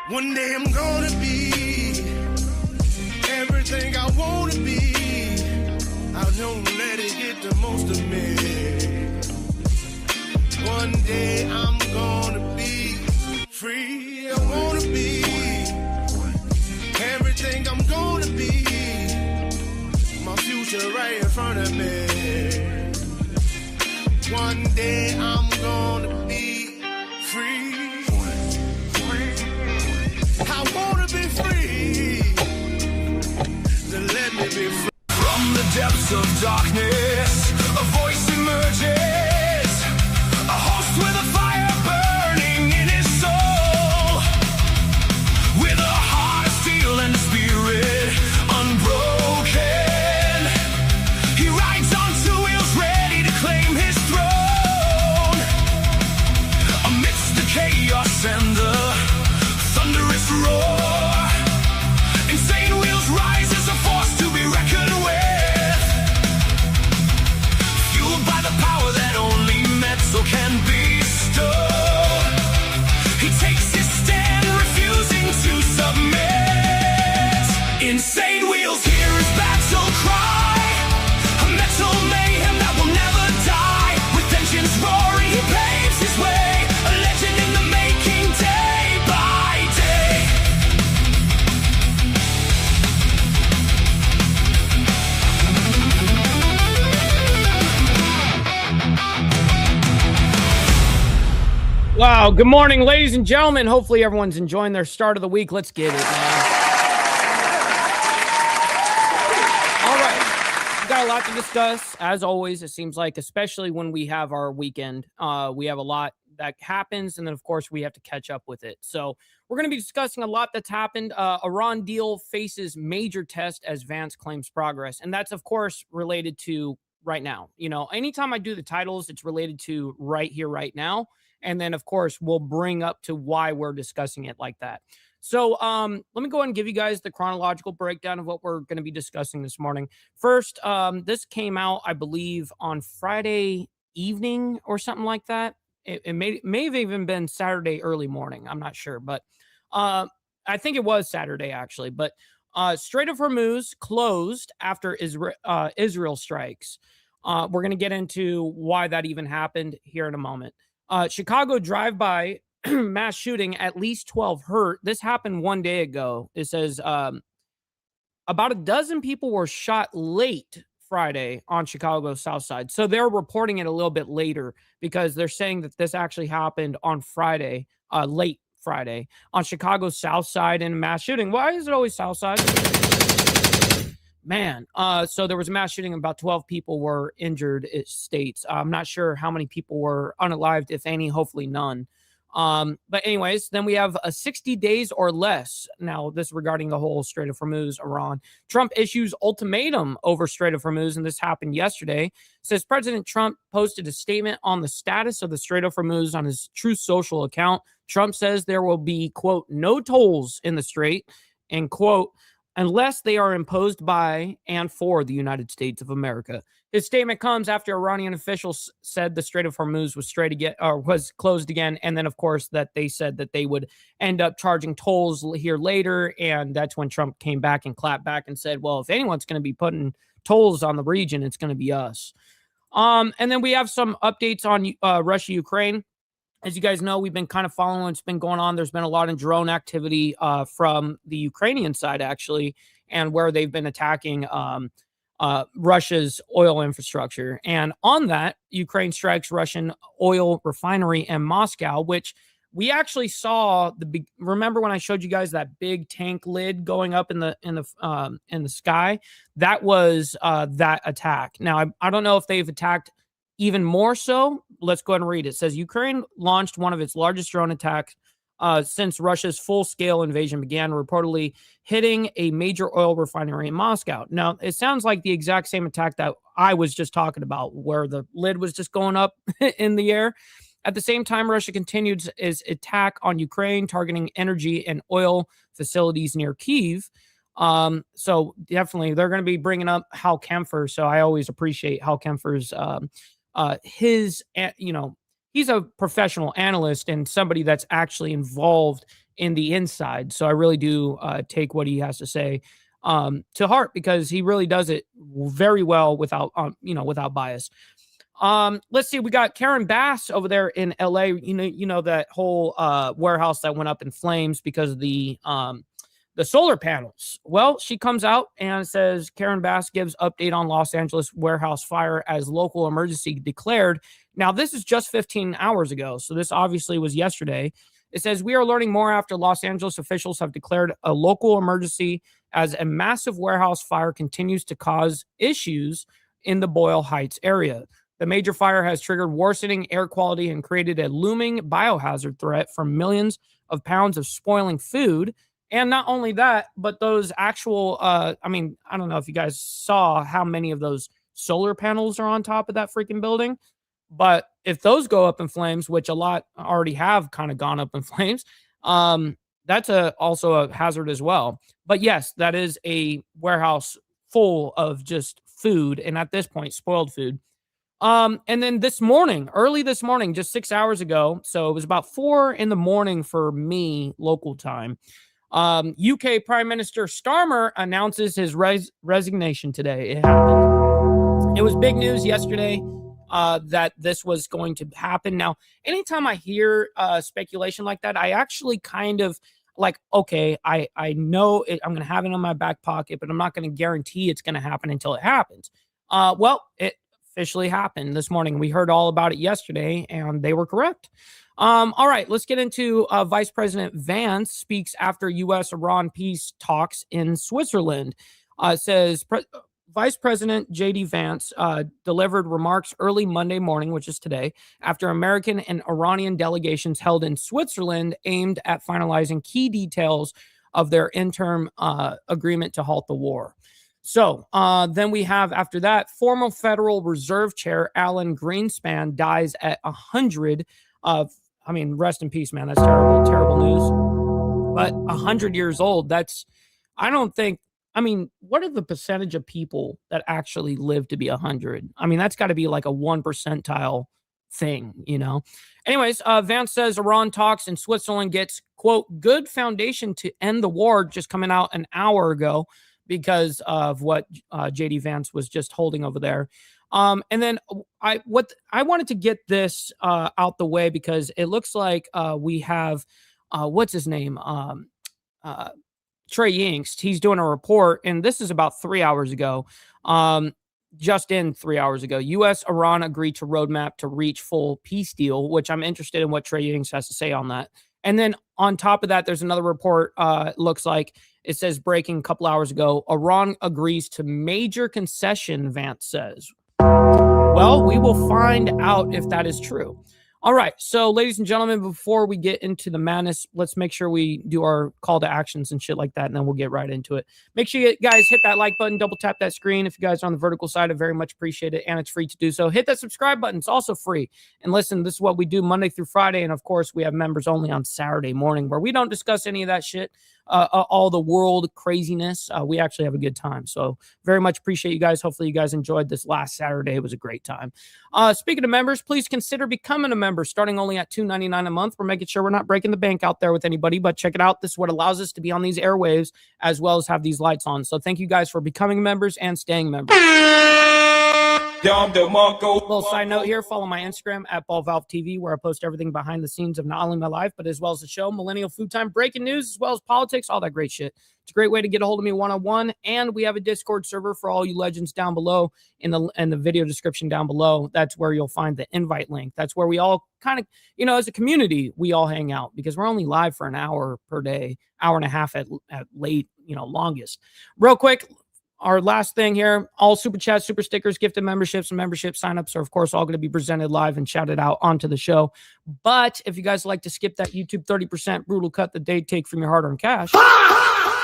One day I'm gonna be everything I wanna be. I don't let it get the most of me. One day I'm gonna be free. I wanna be everything I'm gonna be. My future right in front of me. One day I'm gonna be free. I wanna be free. Then let me be free. From the depths of darkness, a voice emerges. A host with a fire burning in his soul. With a heart of steel and a spirit unbroken. He rides on two wheels ready to claim his throne. Amidst the chaos and the thunderous roar, insane wheels rise as a force to be reckoned with. Fueled by the power that only metal can bestow. He takes his stand, refusing to submit. Insane wheels hear his battle cry. A metal mayhem that will never die. With engines roaring, he paves his way. A legend in the making, day by day. Wow. Good morning, ladies and gentlemen. Hopefully everyone's enjoying their start of the week. Let's get it, man. All right. We've got a lot to discuss. As always, it seems like, especially when we have our weekend, we have a lot that happens. And then, of course, we have to catch up with it. So we're going to be discussing a lot that's happened. Iran deal faces major test as Vance claims progress. And that's, of course, related to right now. You know, anytime I do the titles, it's related to right here, right now. And then, of course, we'll bring up to why we're discussing it like that. So let me go ahead and give you guys the chronological breakdown of what we're going to be discussing this morning. First, this came out, I believe, on Friday evening or something like that. It may have even been Saturday early morning. I'm not sure, but I think it was Saturday, actually. But Strait of Hormuz closed after Israel strikes. We're going to get into why that even happened here in a moment. Chicago drive-by mass shooting, at least 12 hurt. This happened one day ago. It says about a dozen people were shot late Friday on Chicago's South Side. So they're reporting it a little bit later because they're saying that this actually happened on Friday, late Friday, on Chicago's South Side in a mass shooting. Why is it always South Side? Man, so there was a mass shooting. About 12 people were injured, it states. I'm not sure how many people were unalived, if any, hopefully none. But anyways, then we have 60 days or less. Now, this regarding the whole Strait of Hormuz, Iran. Trump issues ultimatum over Strait of Hormuz, and this happened yesterday. Says President Trump posted a statement on the status of the Strait of Hormuz on his Truth Social account. Trump says there will be, quote, no tolls in the strait, and, quote, unless they are imposed by and for the United States of America. His statement comes after Iranian officials said the Strait of Hormuz was closed again, and then, of course, that they said that they would end up charging tolls here later, and that's when Trump came back and clapped back and said, well, if anyone's going to be putting tolls on the region, it's going to be us. And then we have some updates on Russia-Ukraine. As you guys know, we've been kind of following what's been going on. There's been a lot of drone activity from the Ukrainian side, actually, and where they've been attacking Russia's oil infrastructure. And on that, Ukraine strikes Russian oil refinery in Moscow, which we actually saw. Remember when I showed you guys that big tank lid going up in the sky? That was that attack. Now, I don't know if they've attacked even more so. Let's go ahead and read it. It says Ukraine launched one of its largest drone attacks since Russia's full-scale invasion began, reportedly hitting a major oil refinery in Moscow. Now, it sounds like the exact same attack that I was just talking about, where the lid was just going up in the air. At the same time, Russia continued its attack on Ukraine, targeting energy and oil facilities near Kyiv. So definitely, they're going to be bringing up Hal Kempfer. So I always appreciate Hal Kempfer's he's a professional analyst and somebody that's actually involved in the inside. So I really do take what he has to say to heart, because he really does it very well without, without bias. Let's see. We got Karen Bass over there in LA. You know that whole warehouse that went up in flames because of the solar panels. Well, she comes out and says Karen Bass gives update on Los Angeles warehouse fire as local emergency declared. Now, this is just 15 hours ago, so this obviously was yesterday. It says, we are learning more after Los Angeles officials have declared a local emergency as a massive warehouse fire continues to cause issues in the Boyle Heights area. The major fire has triggered worsening air quality and created a looming biohazard threat from millions of pounds of spoiling food. And not only that, but those actual, I don't know if you guys saw how many of those solar panels are on top of that freaking building. But if those go up in flames, which a lot already have kind of gone up in flames, that's also a hazard as well. But yes, that is a warehouse full of just food. And at this point, spoiled food. And then early this morning, just 6 hours ago, so it was about 4 a.m. for me, local time. UK Prime Minister Starmer announces his resignation today. It happened. It was big news yesterday that this was going to happen. Now, anytime I hear speculation like that, I actually kind of like, okay, I know it, I'm going to have it in my back pocket, but I'm not going to guarantee it's going to happen until it happens. Well, it officially happened this morning. We heard all about it yesterday, and they were correct. All right, let's get into Vice President Vance speaks after U.S.-Iran peace talks in Switzerland. Says Vice President J.D. Vance delivered remarks early Monday morning, which is today, after American and Iranian delegations held in Switzerland aimed at finalizing key details of their interim agreement to halt the war. So then we have, after that, former Federal Reserve Chair Alan Greenspan dies at 100. Rest in peace, man. That's terrible, terrible news. But 100 years old, what are the percentage of people that actually live to be 100? That's got to be like a 1 percentile thing, Anyways, Vance says Iran talks in Switzerland gets, quote, good foundation to end the war, just coming out an hour ago because of what J.D. Vance was just holding over there. And then I wanted to get this out the way because it looks like we have what's his name? Trey Yingst. He's doing a report, and this is about 3 hours ago. Just in 3 hours ago, U.S. Iran agreed to roadmap to reach full peace deal, which I'm interested in what Trey Yingst has to say on that. And then on top of that, there's another report. Looks like it says breaking a couple hours ago, Iran agrees to major concession, Vance says. Well, we will find out if that is true. All right. So, ladies and gentlemen, before we get into the madness, let's make sure we do our call to actions and shit like that, and then we'll get right into it. Make sure you guys hit that like button, double tap that screen. If you guys are on the vertical side, I very much appreciate it, and it's free to do so. Hit that subscribe button. It's also free. And listen, this is what we do Monday through Friday, and of course, we have members only on Saturday morning where we don't discuss any of that shit. All the world craziness. We actually have a good time. So very much appreciate you guys. Hopefully you guys enjoyed this last Saturday. It was a great time. Speaking of members, please consider becoming a member starting only at $2.99 a month. We're making sure we're not breaking the bank out there with anybody, but check it out. This is what allows us to be on these airwaves as well as have these lights on. So thank you guys for becoming members and staying members. Little side note here, follow my Instagram at BallValveTV, where I post everything behind the scenes of not only my life, but as well as the show, Millennial Food Time, breaking news, as well as politics, all that great shit. It's a great way to get a hold of me one-on-one, and we have a Discord server for all you legends down below in the video description down below. That's where you'll find the invite link. That's where we all kind of, as a community, we all hang out because we're only live for an hour per day, hour and a half at late, longest. Real quick, our last thing here, all super chats, super stickers, gifted memberships, and membership signups are, of course, all going to be presented live and shouted out onto the show. But if you guys like to skip that YouTube 30% brutal cut that they take from your hard-earned cash,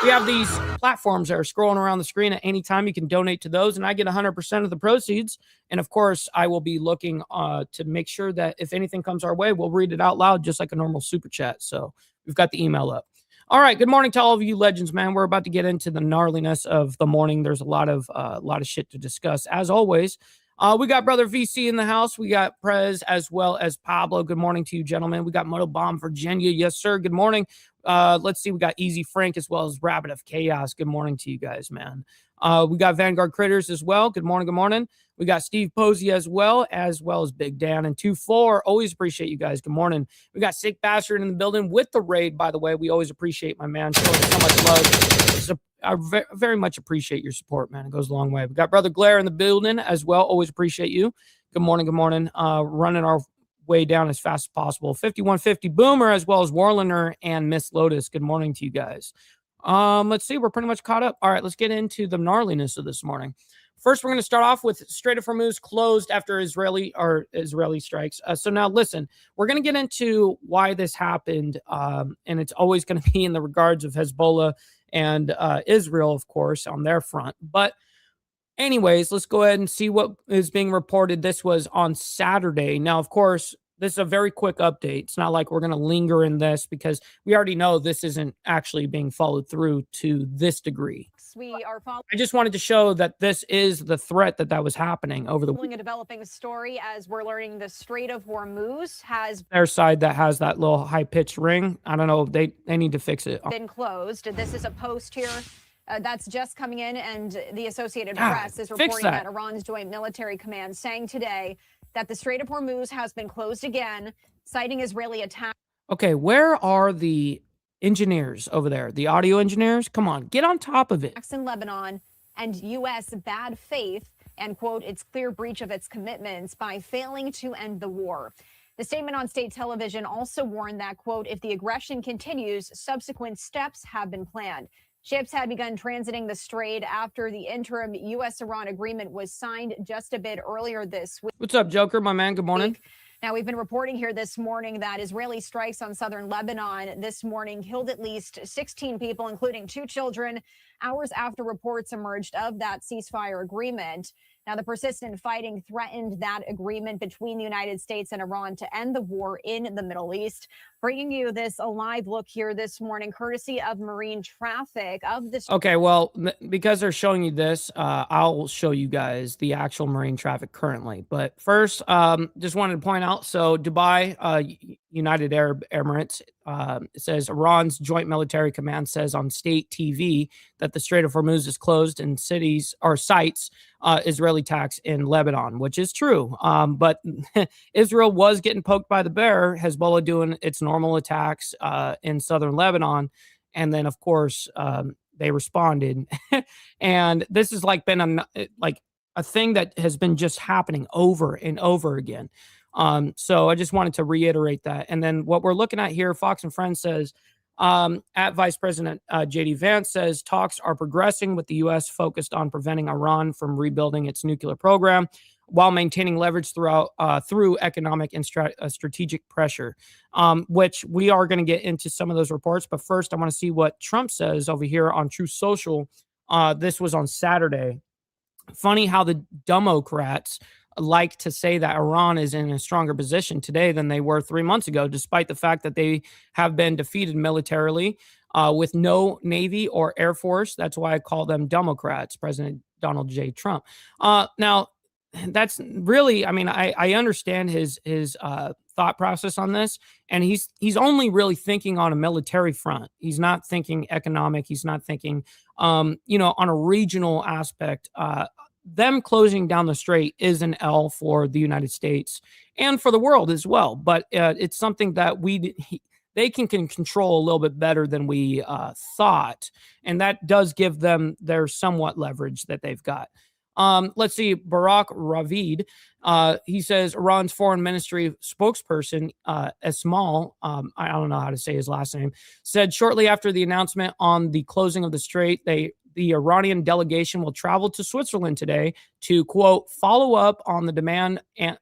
we have these platforms that are scrolling around the screen at any time. You can donate to those, and I get 100% of the proceeds. And, of course, I will be looking to make sure that if anything comes our way, we'll read it out loud just like a normal super chat. So we've got the email up. All right. Good morning to all of you legends, man. We're about to get into the gnarliness of the morning. There's a lot of shit to discuss. As always, We got brother VC in the house. We got Prez as well as Pablo. Good morning to you, gentlemen. We got Moto Bomb Virginia. Yes, sir. Good morning. Let's see. We got Easy Frank as well as Rabbit of Chaos. Good morning to you guys, man. We got Vanguard Critters as well. Good morning. Good morning. We got Steve Posey as well as Big Dan and 2-4. Always appreciate you guys. Good morning. We got Sick Bastard in the building with the raid, by the way. We always appreciate my man showing so much love. I very much appreciate your support, man. It goes a long way. We got Brother Glare in the building as well. Always appreciate you. Good morning. Good morning. Running our way down as fast as possible. 5150 Boomer as well as Warlander and Miss Lotus. Good morning to you guys. Let's see. We're pretty much caught up. All right, let's get into the gnarliness of this morning. First, we're going to start off with Strait of Hormuz closed after Israeli strikes. So now, listen, we're going to get into why this happened, and it's always going to be in the regards of Hezbollah and Israel, of course, on their front. But anyways, let's go ahead and see what is being reported. This was on Saturday. Now, of course, this is a very quick update. It's not like we're going to linger in this because we already know this isn't actually being followed through to this degree. I just wanted to show that this is the threat that was happening over the week. A developing story as we're learning the Strait of Hormuz has their side that has that little high-pitched ring. I don't know. They need to fix it. Been closed. This is a post here that's just coming in, and the Associated Press is reporting that Iran's Joint Military Command saying today that the Strait of Hormuz has been closed again, citing Israeli attacks. Okay, where are the engineers over there? The audio engineers? Come on, get on top of it. In Lebanon and U.S. bad faith and, quote, its clear breach of its commitments by failing to end the war. The statement on state television also warned that, quote, if the aggression continues, subsequent steps have been planned. Ships had begun transiting the strait after the interim U.S.-Iran agreement was signed just a bit earlier this week. What's up, Joker, my man? Good morning. Now, we've been reporting here this morning that Israeli strikes on southern Lebanon this morning killed at least 16 people, including 2 children, hours after reports emerged of that ceasefire agreement. Now, the persistent fighting threatened that agreement between the United States and Iran to end the war in the Middle East. Bringing you this a live look here this morning, courtesy of marine traffic of this. Okay, well, because they're showing you this, I'll show you guys the actual marine traffic currently. But first, just wanted to point out, so Dubai, United Arab Emirates, it says Iran's Joint Military Command says on state TV that the Strait of Hormuz is closed and cities or sites Israeli attacks in Lebanon, which is true. But Israel was getting poked by the bear, Hezbollah doing its normal attacks in southern Lebanon. And then, of course, they responded. And this has been a thing that has been just happening over and over again. So I just wanted to reiterate that. And then what we're looking at here, Fox and Friends says, at Vice President J.D. Vance says talks are progressing with the U.S. focused on preventing Iran from rebuilding its nuclear program while maintaining leverage through economic and strategic pressure, which we are going to get into some of those reports. But first, I want to see what Trump says over here on Truth Social. This was on Saturday. Funny how the Democrats like to say that Iran is in a stronger position today than they were 3 months ago, despite the fact that they have been defeated militarily with no Navy or Air Force. That's why I call them Democrats, President Donald J. Trump. Now, that's really, I mean, I understand his thought process on this, and he's only really thinking on a military front. He's not thinking economic. He's not thinking, on a regional aspect. Them closing down the strait is an L for the United States and for the world as well. But it's something that they can control a little bit better than we thought. And that does give them their somewhat leverage that they've got. Let's see, Barak Ravid. He says Iran's foreign ministry spokesperson, Esmail, I don't know how to say his last name, said shortly after the announcement on the closing of the strait, the Iranian delegation will travel to Switzerland today to, quote, follow up on the demand and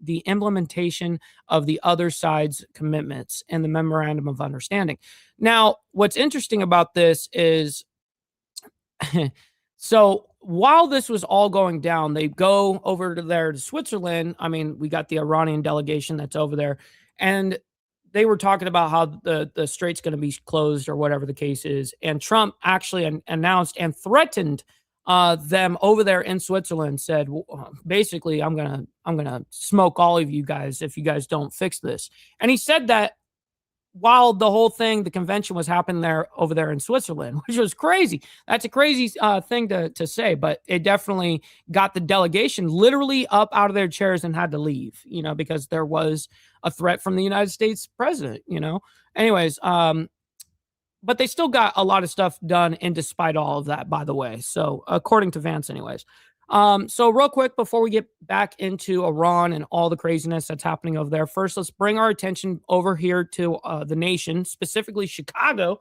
the implementation of the other side's commitments and the memorandum of understanding. Now, what's interesting about this is, so while this was all going down, they go over to Switzerland. I mean, we got the Iranian delegation that's over there, and they were talking about how the strait's going to be closed or whatever the case is. And Trump actually announced and threatened them over there in Switzerland said, basically, I'm gonna smoke all of you guys if you guys don't fix this. And he said that while the convention was happening over there in Switzerland, which was crazy. That's a crazy thing to say, but it definitely got the delegation literally up out of their chairs and had to leave, because there was a threat from the United States president, Anyways, but they still got a lot of stuff done in despite all of that, by the way. So according to Vance, anyways. So real quick, before we get back into Iran and all the craziness that's happening over there, first, let's bring our attention over here to the nation, specifically Chicago.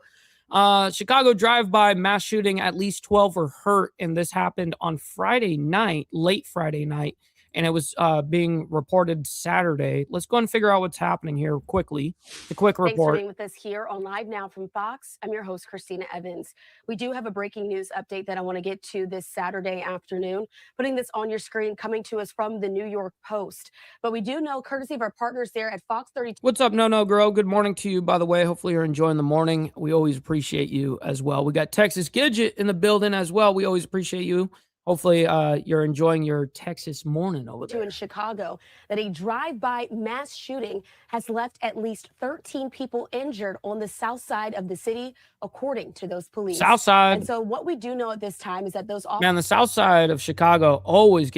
Chicago drive-by mass shooting, at least 12 were hurt. And this happened on Friday night, late Friday night. And it was being reported Saturday. Let's go and figure out what's happening here quickly. The quick report. Thanks for being with us here on Live Now from Fox. I'm your host, Christina Evans. We do have a breaking news update that I want to get to this Saturday afternoon. Putting this on your screen, coming to us from the New York Post. But we do know, courtesy of our partners there at Fox 32. What's up, No Girl? Good morning to you, by the way. Hopefully you're enjoying the morning. We always appreciate you as well. We got Texas Gidget in the building as well. We always appreciate you. Hopefully you're enjoying your Texas morning over there. In Chicago, that a drive-by mass shooting has left at least 13 people injured on the south side of the city, according to those police. South side. And so what we do know at this time is that those the south side of Chicago always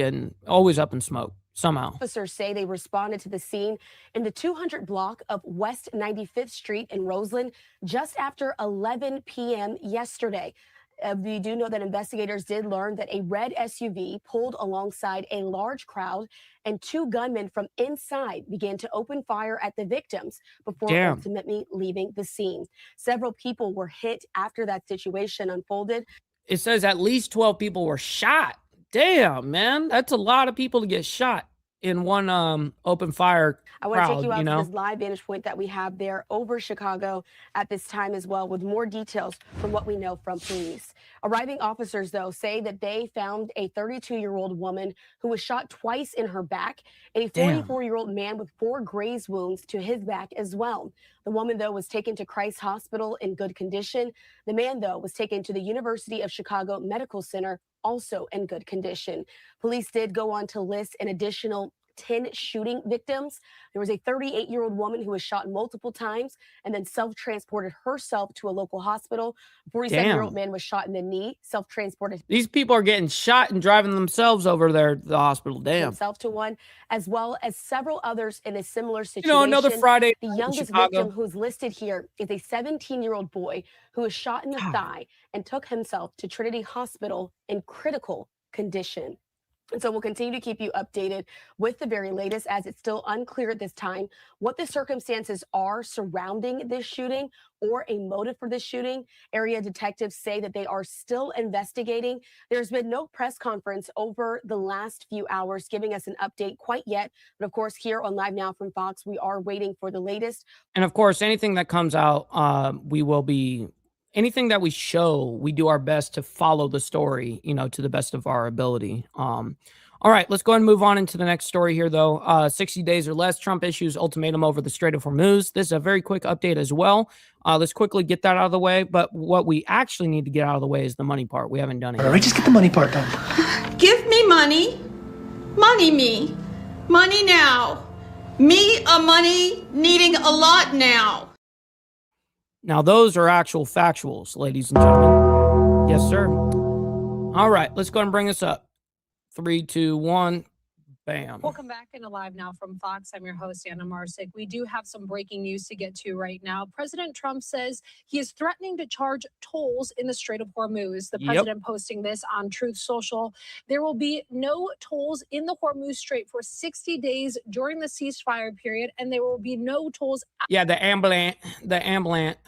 up in smoke somehow. Officers say they responded to the scene in the 200 block of West 95th Street in Roseland just after 11 p.m. yesterday. We do know that investigators did learn that a red SUV pulled alongside a large crowd and two gunmen from inside began to open fire at the victims before ultimately leaving the scene. Several people were hit after that situation unfolded. It says at least 12 people were shot. Damn, man. That's a lot of people to get shot in one open fire crowd. I want to take you out to this live vantage point that we have there over Chicago at this time as well, with more details from what we know from police. Arriving officers, though, say that they found a 32-year-old woman who was shot twice in her back and a 44-year-old man with 4 graze wounds to his back as well. The woman, though, was taken to Christ Hospital in good condition. The man, though, was taken to the University of Chicago Medical Center, also in good condition. Police did go on to list an additional 10 shooting victims. There was a 38-year-old woman who was shot multiple times and then self-transported herself to a local hospital. A 47-year-old man was shot in the knee, self-transported. These people are getting shot and driving themselves over there to the hospital. Damn. Himself to one, as well as several others in a similar situation. Another Friday. The youngest victim who's listed here is a 17-year-old boy who was shot in the thigh and took himself to Trinity Hospital in critical condition. And so we'll continue to keep you updated with the very latest, as it's still unclear at this time what the circumstances are surrounding this shooting or a motive for this shooting. Area detectives say that they are still investigating. There's been no press conference over the last few hours giving us an update quite yet. But of course, here on Live Now from Fox, we are waiting for the latest. And of course, anything that comes out, anything that we show, we do our best to follow the story, to the best of our ability. All right, let's go ahead and move on into the next story here, though. 60 days or less, Trump issues ultimatum over the Strait of Hormuz. This is a very quick update as well. Let's quickly get that out of the way. But what we actually need to get out of the way is the money part. We haven't done it. All right, just get the money part done. Give me money. Money me. Money now. Me a money needing a lot now. Now, those are actual factuals, ladies and gentlemen. Yes, sir. All right, let's go and bring this up. 3, 2, 1. Bam. Welcome back into Live Now from Fox. I'm your host, Anna Marsick. We do have some breaking news to get to right now. President Trump says he is threatening to charge tolls in the Strait of Hormuz. The president posting this on Truth Social. There will be no tolls in the Hormuz Strait for 60 days during the ceasefire period, and there will be no tolls. Yeah, the ambulance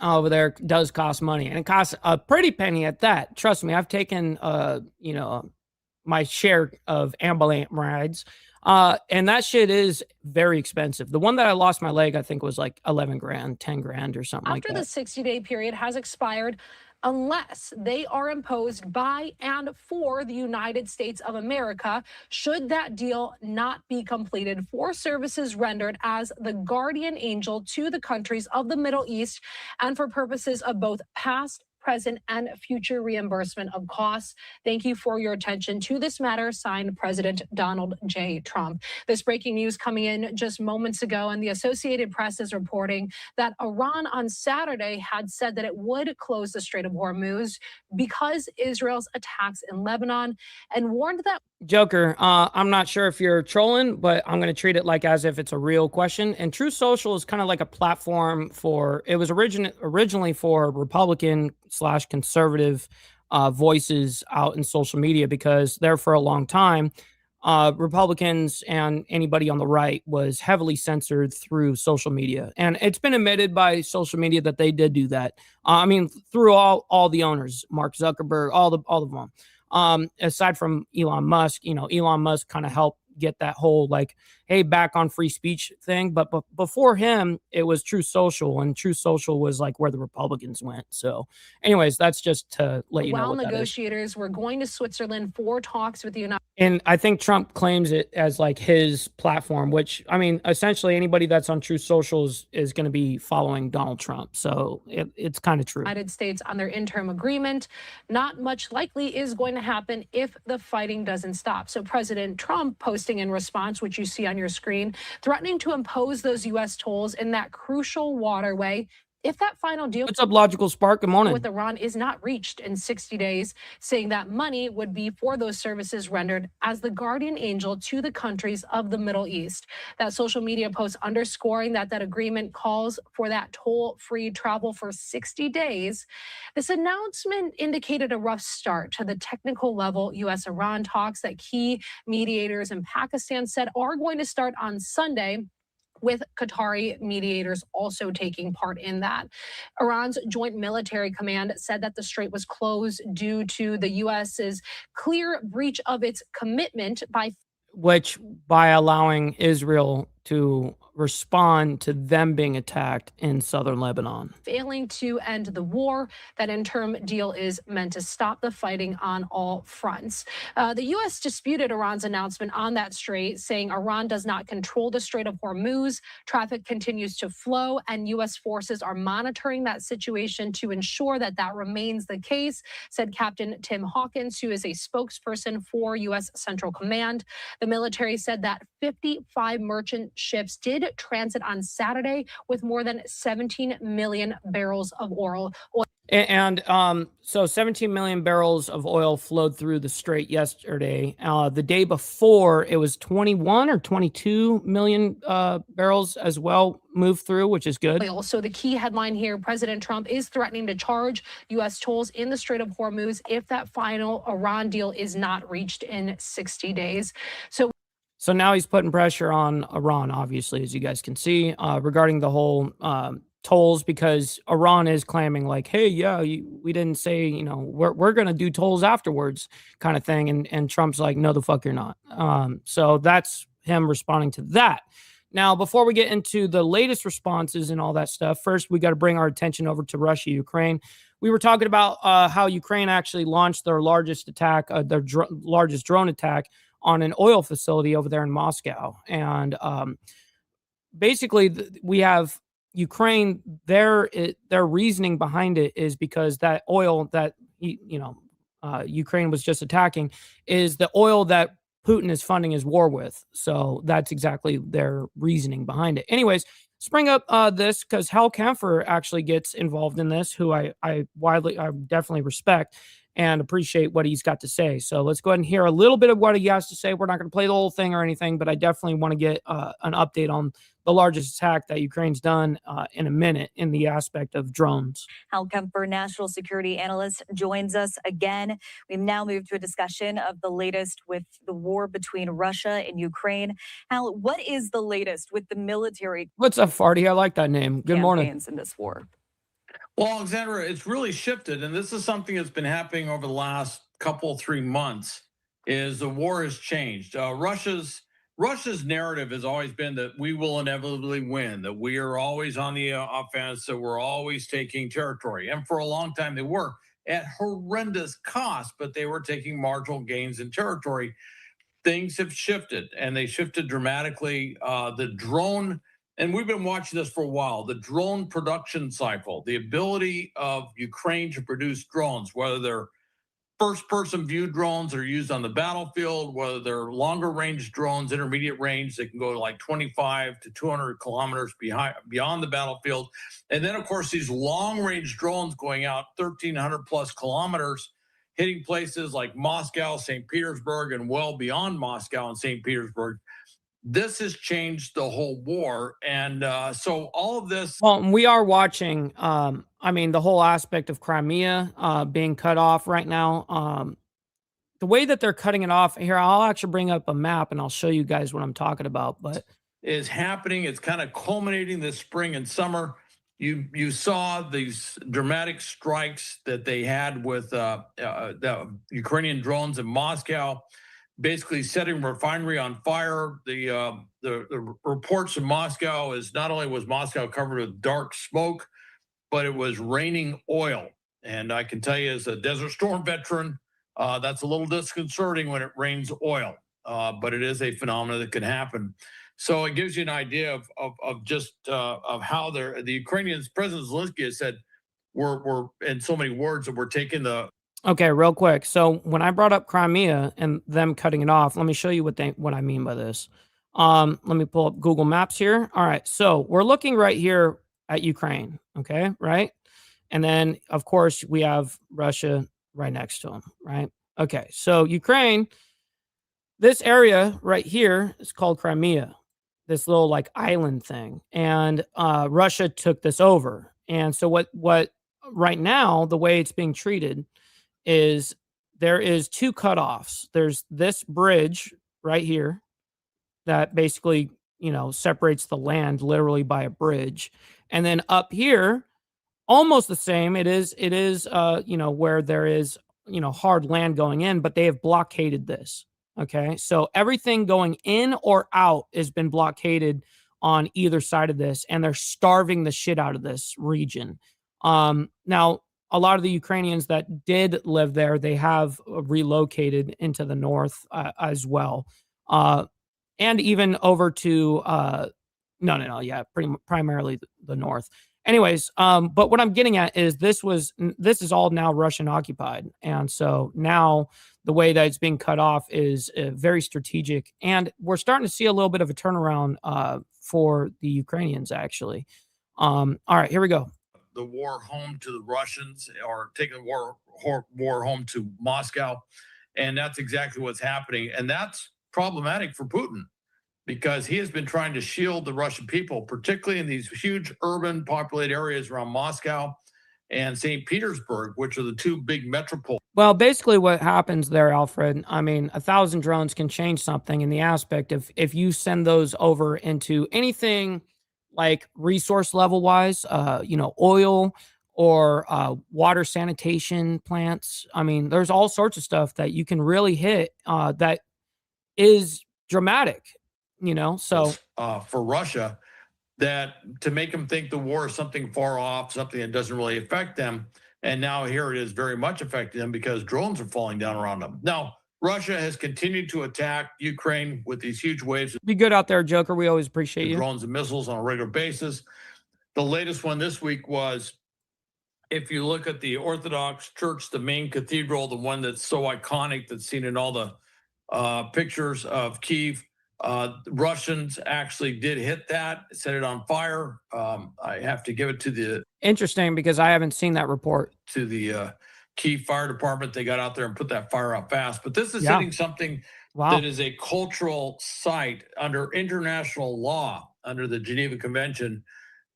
over there does cost money, and it costs a pretty penny at that. Trust me, I've taken, my share of ambulance rides. And that shit is very expensive. The one that I lost my leg, I think was like 11 grand, 10 grand or something like that. After the 60-day period has expired, unless they are imposed by and for the United States of America, should that deal not be completed for services rendered as the guardian angel to the countries of the Middle East and for purposes of both past, present, and future reimbursement of costs. Thank you for your attention to this matter. Signed, President Donald J. Trump. This breaking news coming in just moments ago, and the Associated Press is reporting that Iran on Saturday had said that it would close the Strait of Hormuz because Israel's attacks in Lebanon, and warned that Joker, I'm not sure if you're trolling, but I'm going to treat it like as if it's a real question. And True Social is kind of like a platform for, it was originally for Republican / conservative voices out in social media, because there for a long time, Republicans and anybody on the right was heavily censored through social media. And it's been admitted by social media that they did do that. I mean, through all the owners, Mark Zuckerberg, all of them. Aside from Elon Musk, Elon Musk kind of helped get that whole like, hey, back on free speech thing. But before him, it was True Social, and True Social was like where the Republicans went. So anyways, that's just to let you know while what negotiators were going to Switzerland for talks with the United And I think Trump claims it as like his platform, which, I mean, essentially anybody that's on True Social is going to be following Donald Trump. So it's kind of true. States on their interim agreement. Not much likely is going to happen if the fighting doesn't stop. So President Trump posting in response, which you see on your screen, threatening to impose those U.S. tolls in that crucial waterway if that final deal What's up, Logical Spark? Good morning. with Iran is not reached in 60 days, saying that money would be for those services rendered as the guardian angel to the countries of the Middle East. That social media post underscoring that agreement calls for that toll-free travel for 60 days. This announcement indicated a rough start to the technical level U.S.-Iran talks that key mediators in Pakistan said are going to start on Sunday, with Qatari mediators also taking part in that. Iran's Joint Military Command said that the strait was closed due to the U.S.'s clear breach of its commitment by allowing Israel to respond to them being attacked in southern Lebanon. Failing to end the war. That interim deal is meant to stop the fighting on all fronts. The U.S. disputed Iran's announcement on that strait, saying Iran does not control the Strait of Hormuz. Traffic continues to flow, and U.S. forces are monitoring that situation to ensure that remains the case, said Captain Tim Hawkins, who is a spokesperson for U.S. Central Command. The military said that 55 merchant ships did transit on Saturday with more than 17 million barrels of oil. And so 17 million barrels of oil flowed through the strait yesterday. The day before, it was 21 or 22 million barrels as well moved through, which is good. So the key headline here, President Trump is threatening to charge U.S. tolls in the Strait of Hormuz if that final Iran deal is not reached in 60 days. So now he's putting pressure on Iran, obviously, as you guys can see, regarding the whole tolls, because Iran is claiming like, hey, yeah, we didn't say, we're going to do tolls afterwards kind of thing. And Trump's like, no, the fuck you're not. So that's him responding to that. Now, before we get into the latest responses and all that stuff, first, we got to bring our attention over to Russia, Ukraine. We were talking about how Ukraine actually launched their largest attack, largest drone attack on an oil facility over there in Moscow. And basically, we have Ukraine, their reasoning behind it is because that oil that, Ukraine was just attacking is the oil that Putin is funding his war with. So that's exactly their reasoning behind it. Anyways, let's bring up this because Hal Kempfer actually gets involved in this, who I definitely respect and appreciate what he's got to say. So let's go ahead and hear a little bit of what he has to say. We're not going to play the whole thing or anything, but I definitely want to get an update on the largest attack that Ukraine's done in a minute in the aspect of drones. Hal Kempfer, national security analyst, joins us again. We've now moved to a discussion of the latest with the war between Russia and Ukraine. Hal, what is the latest with the military? What's up, Farty? I like that name. Good morning. In this war. Well, Alexandra, it's really shifted, and this is something that's been happening over the last 3 months, is the war has changed. Russia's narrative has always been that we will inevitably win, that we are always on the offense, that we're always taking territory. And for a long time, they were at horrendous cost, but they were taking marginal gains in territory. Things have shifted, and they shifted dramatically. The drone and we've been watching this for a while, the drone production cycle, the ability of Ukraine to produce drones, whether they're first-person view drones that are used on the battlefield, whether they're longer-range drones, intermediate range, that can go to like 25 to 200 kilometers beyond the battlefield. And then, of course, these long-range drones going out 1,300-plus kilometers, hitting places like Moscow, St. Petersburg, and well beyond Moscow and St. Petersburg. This has changed the whole war. And so all of this. Well, we are watching, I mean, the whole aspect of Crimea being cut off right now. The way that they're cutting it off here, I'll actually bring up a map and I'll show you guys what I'm talking about. But is happening. It's kind of culminating this spring and summer. You saw these dramatic strikes that they had with the Ukrainian drones in Moscow, basically setting refinery on fire. The reports in Moscow is not only was Moscow covered with dark smoke, but it was raining oil. And I can tell you, as a Desert Storm veteran, that's a little disconcerting when it rains oil. But it is a phenomenon that can happen. So it gives you an idea of just of how the Ukrainians, President Zelensky has said, we're in so many words that we're taking the. Okay, real quick. So when I brought up Crimea and them cutting it off, let me show you what I mean by this. Let me pull up Google Maps here. All right, so we're looking right here at Ukraine, okay, right? And then, of course, we have Russia right next to them, right? Okay, so Ukraine, this area right here is called Crimea, this little like island thing. And Russia took this over. And so what right now, the way it's being treated is there is two cutoffs. There's this bridge right here that basically, separates the land literally by a bridge. And then up here, almost the same. It is, where there is, hard land going in, but they have blockaded this. Okay. So everything going in or out has been blockaded on either side of this, and they're starving the shit out of this region. Now, a lot of the Ukrainians that did live there, they have relocated into the north as well. And even over to, primarily the north. Anyways, but what I'm getting at is this is all now Russian occupied. And so now the way that it's being cut off is very strategic. And we're starting to see a little bit of a turnaround for the Ukrainians, actually. All right, here we go. The war home to the Russians, or taking the war home to Moscow. And that's exactly what's happening. And that's problematic for Putin, because he has been trying to shield the Russian people, particularly in these huge urban populated areas around Moscow and St. Petersburg, which are the two big metropoles. Well, basically what happens there, Alfred, I mean, 1,000 drones can change something in the aspect of if you send those over into anything like resource level wise, oil or water sanitation plants. I mean, there's all sorts of stuff that you can really hit that is dramatic, so for Russia, that to make them think the war is something far off, something that doesn't really affect them. And now here it is very much affecting them because drones are falling down around them. Now, Russia has continued to attack Ukraine with these huge waves. Be good out there, Joker. We always appreciate you. Drones and missiles on a regular basis. The latest one this week was, if you look at the Orthodox Church, the main cathedral, the one that's so iconic that's seen in all the pictures of Kyiv, Russians actually did hit that, set it on fire. I have to give it to the interesting, because I haven't seen that report. To the Kyiv Fire Department. They got out there and put that fire out fast. But this is hitting something that is a cultural site under international law, under the Geneva Convention.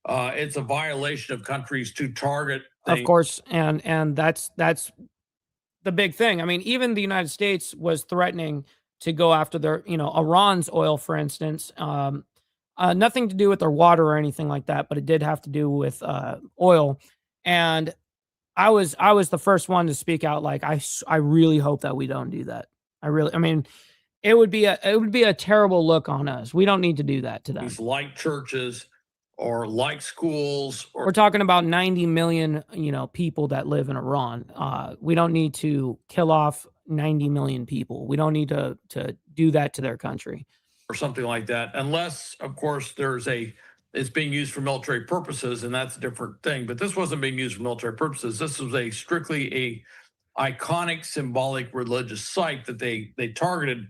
It's a violation of countries to target things. Of course, and that's the big thing. I mean, even the United States was threatening to go after their, Iran's oil, for instance. Nothing to do with their water or anything like that, but it did have to do with oil. And I was the first one to speak out. Like, I really hope that we don't do that. It would be a terrible look on us. We don't need to do that to them. Like churches or like schools. We're talking about 90 million, people that live in Iran. We don't need to kill off 90 million people. We don't need to do that to their country. Or something like that, unless, of course, there's a it's being used for military purposes, and that's a different thing. But this wasn't being used for military purposes. This was a strictly a iconic, symbolic, religious site that they targeted.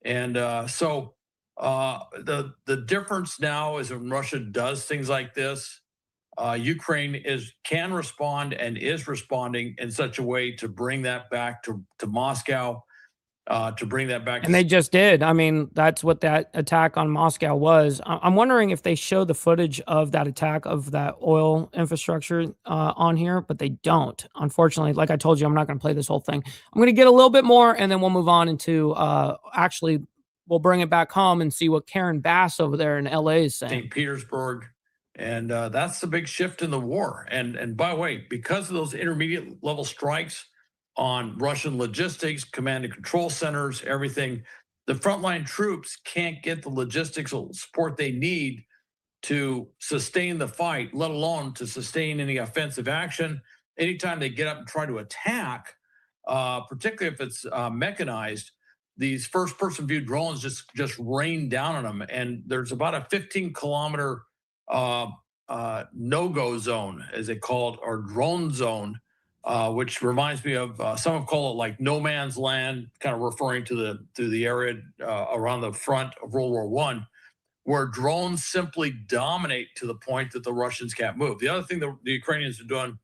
And so the difference now is when Russia does things like this, Ukraine can respond and is responding in such a way to bring that back to Moscow, to bring that back. And they just did. I mean, that's what that attack on Moscow was. I'm wondering if they show the footage of that attack of that oil infrastructure on here, but they don't. Unfortunately, like I told you, I'm not going to play this whole thing. I'm going to get a little bit more, and then we'll move on into actually, we'll bring it back home and see what Karen Bass over there in LA is saying. St. Petersburg. And that's the big shift in the war. And by the way, because of those intermediate level strikes on Russian logistics, command and control centers, everything, the frontline troops can't get the logistical support they need to sustain the fight, let alone to sustain any offensive action. Anytime they get up and try to attack, particularly if it's mechanized, these first-person view drones just rain down on them. And there's about a 15-kilometer no-go zone, as they call it, or drone zone, which reminds me of some have called it like no man's land, kind of referring to the area around the front of World War I, where drones simply dominate to the point that the Russians can't move. The other thing that the Ukrainians are doing,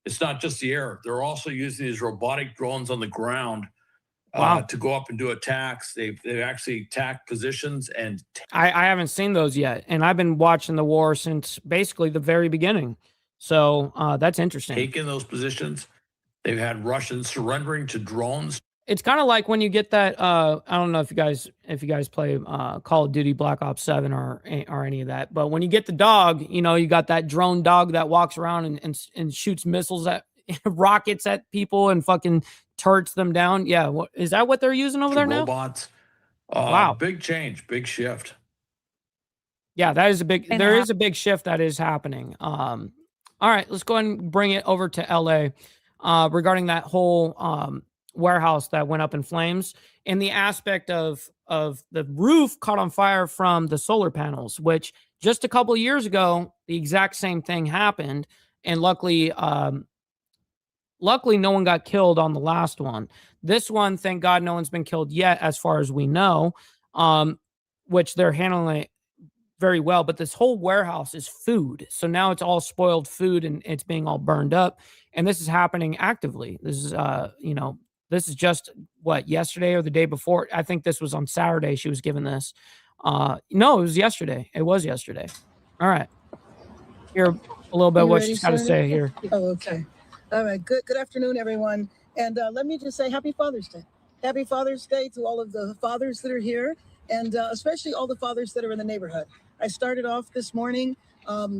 it's not just the air. They're also using these robotic drones on the ground to go up and do attacks. They've actually attacked positions. And I haven't seen those yet. And I've been watching the war since basically the very beginning. So that's interesting. Taking those positions. They've had Russians surrendering to drones. It's kind of like when you get that. I don't know if you guys play Call of Duty Black Ops 7 or any of that, but when you get the dog, you know, you got that drone dog that walks around and shoots missiles at rockets at people and fucking turrets them down. Yeah, is that what they're using over there now? Robots. Wow, big change, big shift. Yeah, that is a big. There is a big shift that is happening. All right, let's go ahead and bring it over to LA regarding that whole warehouse that went up in flames and the aspect of the roof caught on fire from the solar panels, which just a couple of years ago the exact same thing happened, and luckily no one got killed on the last one. This one, thank God, no one's been killed yet, as far as we know, which they're handling it very well. But this whole warehouse is food. So now it's all spoiled food and it's being all burned up. And this is happening actively. This is, this is just what, yesterday or the day before. I think this was on Saturday she was given this. No, it was yesterday. It was yesterday. All right. Hear a little bit what she's got to say here. Oh, okay. All right. Good afternoon, everyone. And let me just say happy Father's Day. Happy Father's Day to all of the fathers that are here, and especially all the fathers that are in the neighborhood. I started off this morning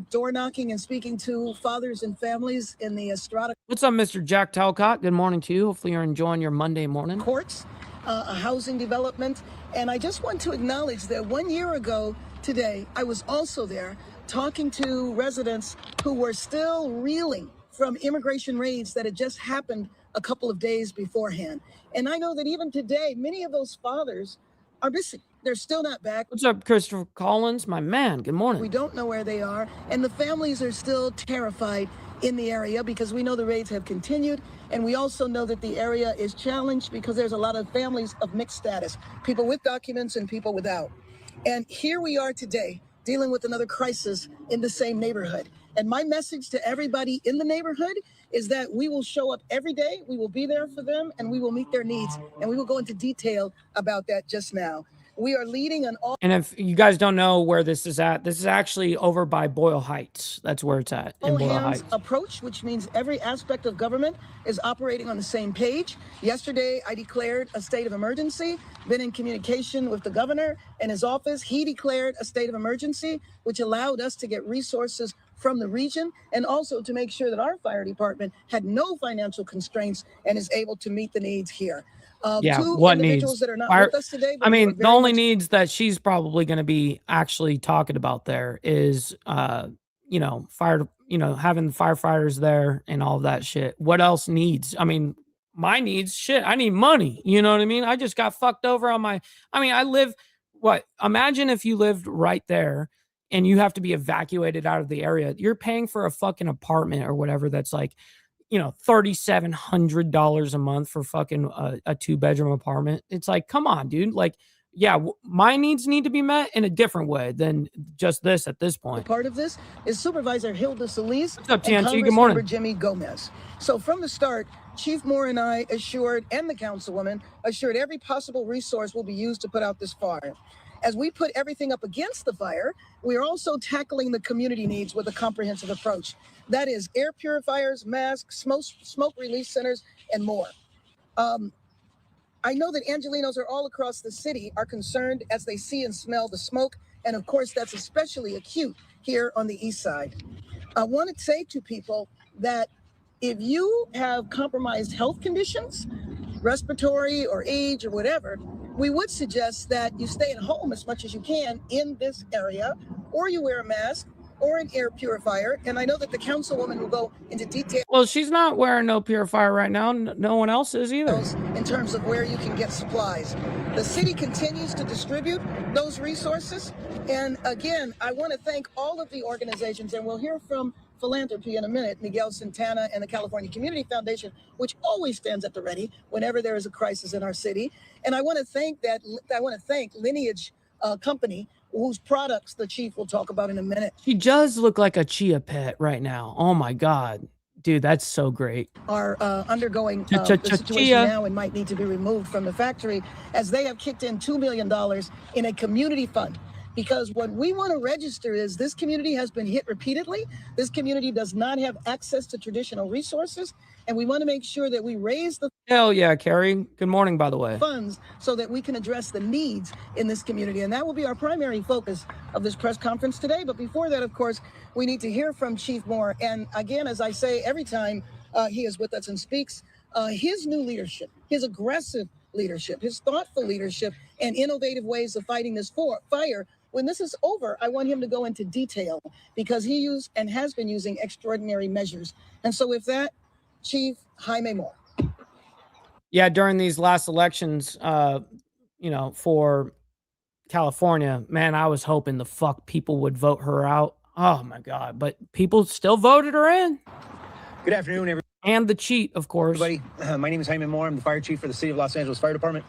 door knocking and speaking to fathers and families in the Estrada. What's up, Mr. Jack Talcott? Good morning to you. Hopefully you're enjoying your Monday morning. Courts, a housing development. And I just want to acknowledge that 1 year ago today, I was also there talking to residents who were still reeling from immigration raids that had just happened a couple of days beforehand. And I know that even today, many of those fathers are missing. They're still not back. What's up, Christopher Collins? My man, good morning. We don't know where they are, and the families are still terrified in the area because we know the raids have continued, and we also know that the area is challenged because there's a lot of families of mixed status, people with documents and people without. And here we are today dealing with another crisis in the same neighborhood. And my message to everybody in the neighborhood is that we will show up every day, we will be there for them, and we will meet their needs. And we will go into detail about that just now. We are leading an all. And if you guys don't know where this is at, this is actually over by Boyle Heights. That's where it's at, in Boyle Heights. Approach, which means every aspect of government is operating on the same page. Yesterday, I declared a state of emergency, been in communication with the governor and his office. He declared a state of emergency, which allowed us to get resources from the region and also to make sure that our fire department had no financial constraints and is able to meet the needs here. What needs? That are not Fire, with us today, I mean, the only needs that she's probably going to be actually talking about there is, having firefighters there and all of that shit. What else needs? I mean, my needs, shit, I need money. You know what I mean? I just got fucked over on imagine if you lived right there and you have to be evacuated out of the area. You're paying for a fucking apartment or whatever that's like, you know, $3,700 a month for fucking a 2-bedroom apartment. It's like, come on, dude. Like, yeah, my needs need to be met in a different way than just this at this point. Part of this is Supervisor Hilda Solis What's up, and TNT? Good morning. Congressmember Jimmy Gomez. So from the start, Chief Moore and I assured, and the councilwoman assured, every possible resource will be used to put out this fire. As we put everything up against the fire, we are also tackling the community needs with a comprehensive approach. That is air purifiers, masks, smoke release centers, and more. I know that Angelenos are all across the city are concerned as they see and smell the smoke. And of course, that's especially acute here on the east side. I want to say to people that if you have compromised health conditions, respiratory or age or whatever, we would suggest that you stay at home as much as you can in this area, or you wear a mask or an air purifier. And I know that the councilwoman will go into detail. Well, she's not wearing no purifier right now. No one else is either. In terms of where you can get supplies. The city continues to distribute those resources. And again, I want to thank all of the organizations, and we'll hear from philanthropy in a minute, Miguel Santana and the California Community Foundation, which always stands at the ready whenever there is a crisis in our city. And I want to thank Lineage Company, whose products the chief will talk about in a minute. She does look like a chia pet right now. Oh my God. Dude, that's so great. Are undergoing the situation now and might need to be removed from the factory, as they have kicked in $2 million in a community fund. Because what we want to register is this community has been hit repeatedly. This community does not have access to traditional resources. And we want to make sure that we raise the hell yeah, Carrie. Good morning, by the way. Funds so that we can address the needs in this community. And that will be our primary focus of this press conference today. But before that, of course, we need to hear from Chief Moore. And again, as I say every time he is with us and speaks, his new leadership, his aggressive leadership, his thoughtful leadership, and innovative ways of fighting this fire. When this is over, I want him to go into detail because he used and has been using extraordinary measures. And so with that, Chief Jaime Moore. Yeah, during these last elections, you know, for California, man, I was hoping the fuck people would vote her out. Oh my God, but people still voted her in. Good afternoon, everybody. And the cheat, of course. Everybody, my name is Jaime Moore. I'm the fire chief for the City of Los Angeles Fire Department.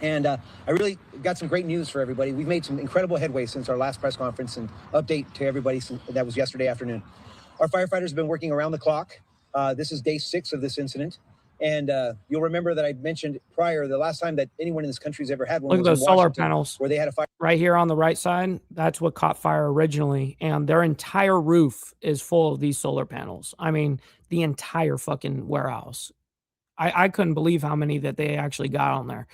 And I really got some great news for everybody. We've made some incredible headway since our last press conference and update to everybody. That was yesterday afternoon. Our firefighters have been working around the clock. This is day 6 of this incident. And you'll remember that I mentioned prior, the last time that anyone in this country has ever had one. Look at those solar panels where they had a fire right here on the right side. That's what caught fire originally. And their entire roof is full of these solar panels. I mean, the entire fucking warehouse. I couldn't believe how many that they actually got on there.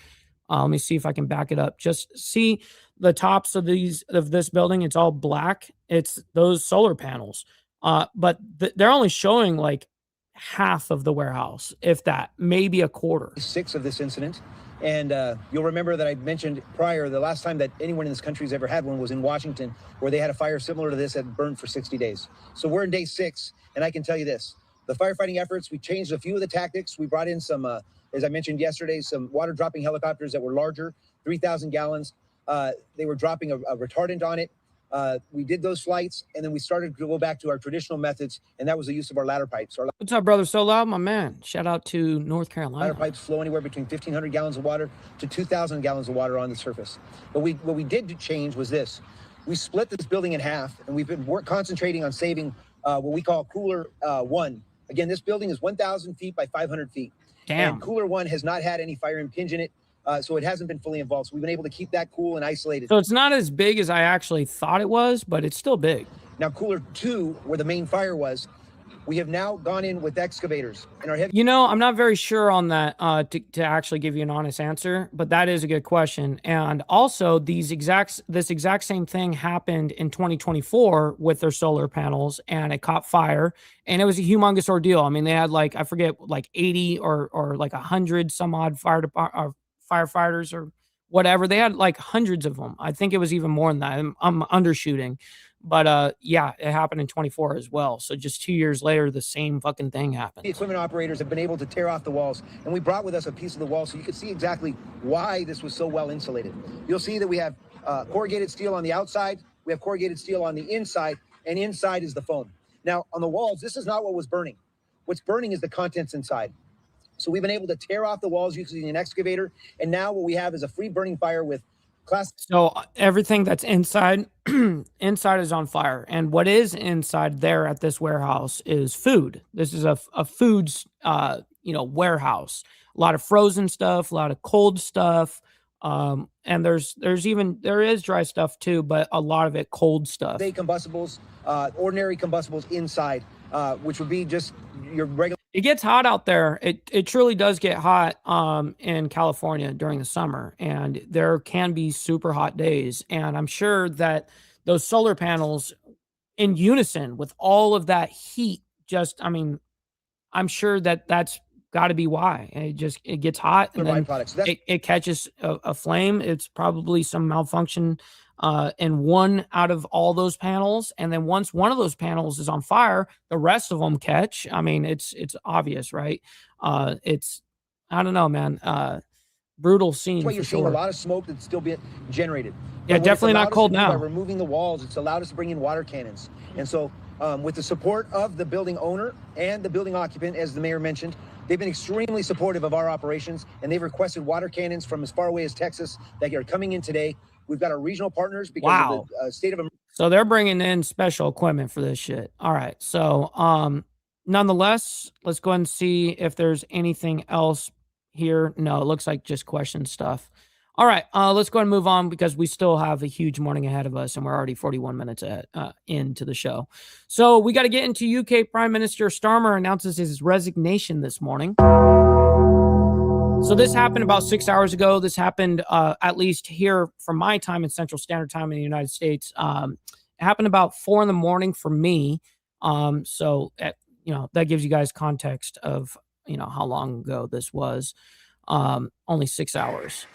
Let me see if I can back it up. Just see the tops of this building. It's all black. It's those solar panels. But they're only showing like half of the warehouse, if that, maybe a quarter. 6 of this incident. And you'll remember that I mentioned prior, the last time that anyone in this country has ever had one was in Washington, where they had a fire similar to this that burned for 60 days. So we're in day 6, and I can tell you this. The firefighting efforts, we changed a few of the tactics. We brought in some, as I mentioned yesterday, some water dropping helicopters that were larger, 3,000 gallons. They were dropping a retardant on it. We did those flights, and then we started to go back to our traditional methods, and that was the use of our ladder pipes. What's up, brother? So loud, my man. Shout out to North Carolina. Ladder pipes flow anywhere between 1,500 gallons of water to 2,000 gallons of water on the surface. But what we did change was this. We split this building in half, and we've been concentrating on saving what we call Cooler 1. Again, this building is 1,000 feet by 500 feet. Damn. And Cooler 1 has not had any fire impinge in it. So it hasn't been fully involved. So we've been able to keep that cool and isolated. So it's not as big as I actually thought it was, but it's still big. Now, Cooler 2, where the main fire was, we have now gone in with excavators. And our heavy. You know, I'm not very sure on that to actually give you an honest answer, but that is a good question. And also, this exact same thing happened in 2024 with their solar panels, and it caught fire, and it was a humongous ordeal. I mean, they had like, I forget, like 80 or like 100 some odd firefighters or whatever. They had like hundreds of them. I think it was even more than that. I'm undershooting. But yeah, it happened in 24 as well. So just 2 years later, the same fucking thing happened. The equipment operators have been able to tear off the walls, and we brought with us a piece of the wall so you could see exactly why this was so well insulated. You'll see that we have corrugated steel on the outside. We have corrugated steel on the inside, and inside is the foam. Now, on the walls, this is not what was burning. What's burning is the contents inside. So we've been able to tear off the walls using an excavator, and now what we have is a free burning fire with class. So everything that's inside, inside is on fire, and what is inside there at this warehouse is food. This is a foods, warehouse. A lot of frozen stuff, a lot of cold stuff, and there is dry stuff too, but a lot of it cold stuff. Combustibles, ordinary combustibles inside, which would be just your regular. It gets hot out there. It truly does get hot in California during the summer, and there can be super hot days. And I'm sure that those solar panels in unison with all of that heat, I'm sure that that's got to be why. It gets hot and then it catches a flame. It's probably some malfunction in one out of all those panels, and then once one of those panels is on fire, the rest of them catch. I mean, it's obvious, right? It's, I don't know, man. Brutal scene. That's why you're for seeing sure. a lot of smoke that's still being generated. Yeah, definitely not cold now. By removing the walls, it's allowed us to bring in water cannons, and so with the support of the building owner and the building occupant, as the mayor mentioned, they've been extremely supportive of our operations, and they've requested water cannons from as far away as Texas that are coming in today. We've got our regional partners because of the state of. So they're bringing in special equipment for this shit. All right. So, nonetheless, let's go ahead and see if there's anything else here. No, it looks like just question stuff. All right. Let's go ahead and move on because we still have a huge morning ahead of us and we're already 41 minutes into the show. So we got to get into UK Prime Minister Starmer announces his resignation this morning. So this happened about 6 hours ago. This happened, at least here from my time in Central Standard Time in the United States. It happened about 4 a.m. for me. That gives you guys context of, how long ago this was. Only 6 hours.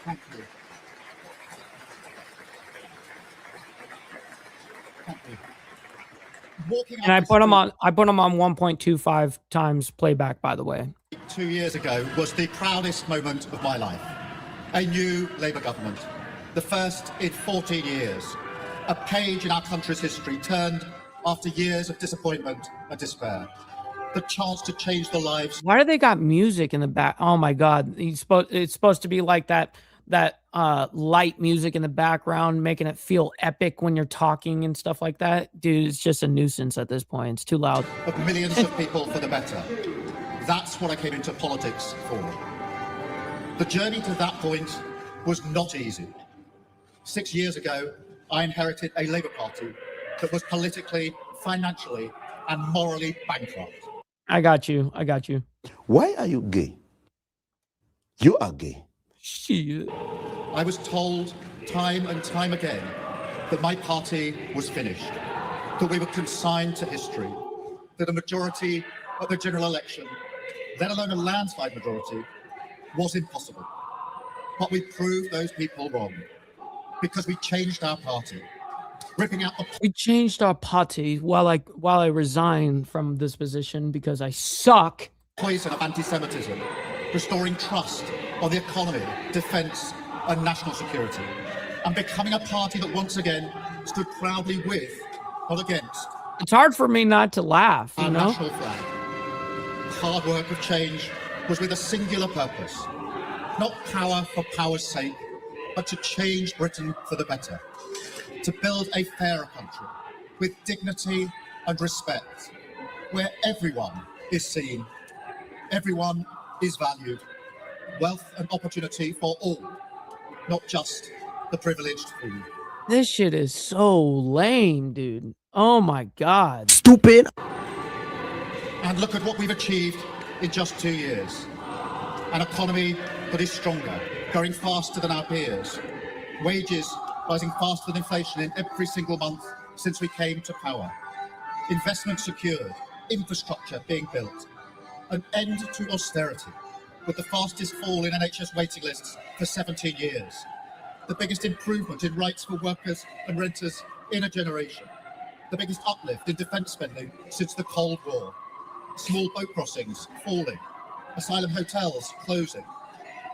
Thank you. Thank you. And I put them on 1.25 times playback, by the way. 2 years ago was the proudest moment of my life. A new Labour government, the first in 14 years. A page in our country's history turned after years of disappointment and despair. The chance to change the lives. Why do they got music in the back? Oh my God. It's supposed to be like that light music in the background, making it feel epic when you're talking and stuff like that. Dude, it's just a nuisance at this point. It's too loud. Of millions of people for the better. That's what I came into politics for. The journey to that point was not easy. 6 years ago, I inherited a Labour Party that was politically, financially, and morally bankrupt. I got you. Why are you gay? You are gay. Shit. I was told time and time again that my party was finished, that we were consigned to history, that a majority at the general election, let alone a landslide majority, was impossible. But we proved those people wrong because we changed our party, ripping out the... We changed our party while I resigned from this position because I suck. Poison of anti-Semitism, restoring trust on the economy, defence and national security, and becoming a party that once again stood proudly with, not against. It's hard for me not to laugh, our national flag. Hard work of change was with a singular purpose, not power for power's sake, but to change Britain for the better, to build a fairer country with dignity and respect, where everyone is seen, everyone is valued, wealth and opportunity for all, not just the privileged few. This shit is so lame, dude. Oh my God. Stupid. And look at what we've achieved in just 2 years. An economy that is stronger, growing faster than our peers. Wages rising faster than inflation in every single month since we came to power. Investment secured, infrastructure being built. An end to austerity, with the fastest fall in NHS waiting lists for 17 years. The biggest improvement in rights for workers and renters in a generation. The biggest uplift in defence spending since the Cold War. Small boat crossings falling. Asylum hotels closing.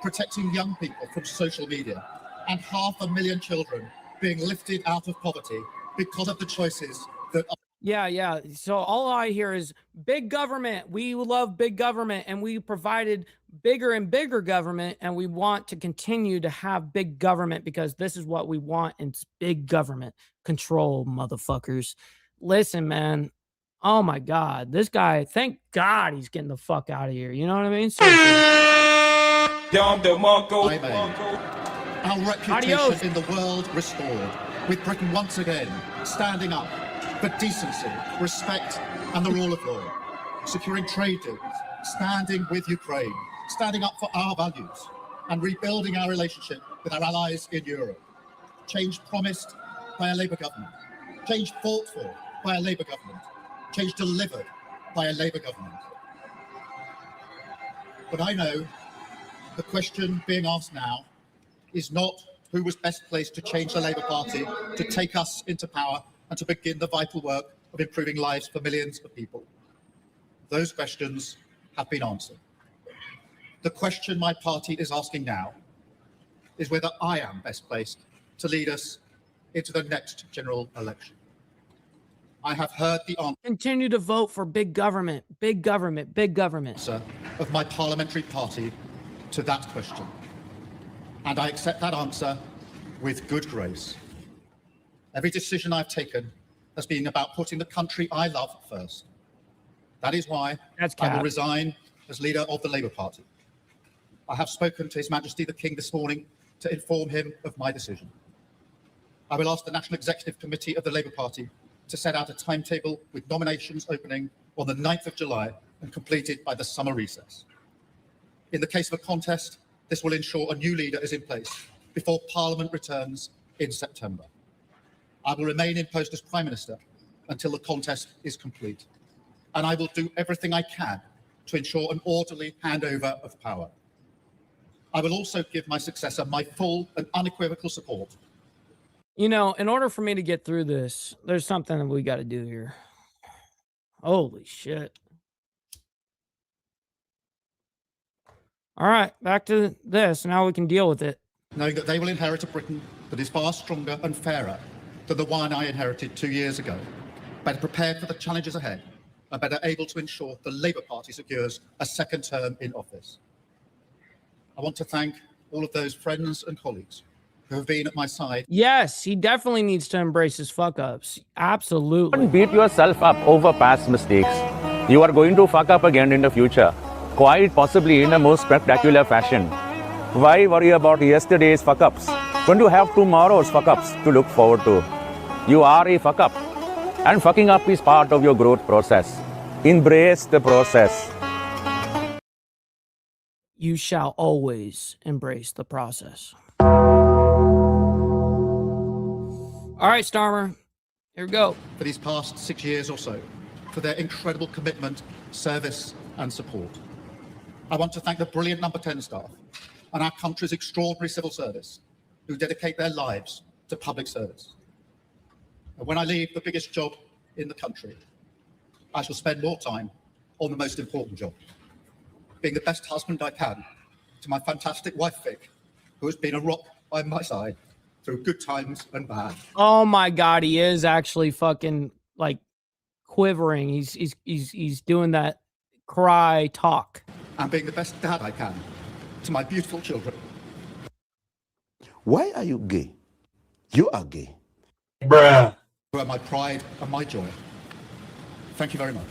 Protecting young people from social media. and 500,000 children being lifted out of poverty because of the choices that... Yeah. So all I hear is big government. We love big government, and we provided bigger and bigger government, and we want to continue to have big government because this is what we want. And it's big government control, motherfuckers. Listen, man. Oh my God. This guy, thank God he's getting the fuck out of here. You know what I mean? Our reputation in the world restored, with Britain once again standing up for decency, respect, and the rule of law, securing trade deals, standing with Ukraine, standing up for our values, and rebuilding our relationship with our allies in Europe. Change promised by a Labour government, change fought for by a Labour government, change delivered by a Labour government. But I know the question being asked now is not who was best placed to change the Labour Party, to take us into power, and to begin the vital work of improving lives for millions of people. Those questions have been answered. The question my party is asking now is whether I am best placed to lead us into the next general election. I have heard the answer. Continue to vote for big government, big government, big government. Of my parliamentary party to that question. And I accept that answer with good grace. Every decision I've taken has been about putting the country I love first. That is why I will resign as leader of the Labour Party. I have spoken to His Majesty the King this morning to inform him of my decision. I will ask the National Executive Committee of the Labour Party to set out a timetable with nominations opening on the 9th of July and completed by the summer recess. In the case of a contest, this will ensure a new leader is in place before Parliament returns in September. I will remain in post as Prime Minister until the contest is complete, and I will do everything I can to ensure an orderly handover of power. I will also give my successor my full and unequivocal support. You know, in order for me to get through this, there's something that we got to do here. Holy shit. All right, back to this. Now we can deal with it. Knowing that they will inherit a Britain that is far stronger and fairer than the one I inherited 2 years ago, better prepared for the challenges ahead, and better able to ensure the Labour Party secures a second term in office. I want to thank all of those friends and colleagues who have been at my side. Yes, he definitely needs to embrace his fuck-ups. Absolutely. Don't beat yourself up over past mistakes. You are going to fuck up again in the future, quite possibly in a most spectacular fashion. Why worry about yesterday's fuck-ups when you have tomorrow's fuck-ups to look forward to? You are a fuck-up, and fucking up is part of your growth process. Embrace the process. You shall always embrace the process. All right, Starmer, here we go. For these past 6 years or so, for their incredible commitment, service, and support. I want to thank the brilliant Number 10 staff and our country's extraordinary civil service who dedicate their lives to public service. And when I leave the biggest job in the country, I shall spend more time on the most important job, being the best husband I can to my fantastic wife, Vic, who has been a rock by my side through good times and bad. Oh my God, he is actually fucking like quivering. He's doing that cry talk. And being the best dad I can to my beautiful children. Why are you gay? You are gay. Bruh. Who are my pride and my joy. Thank you very much.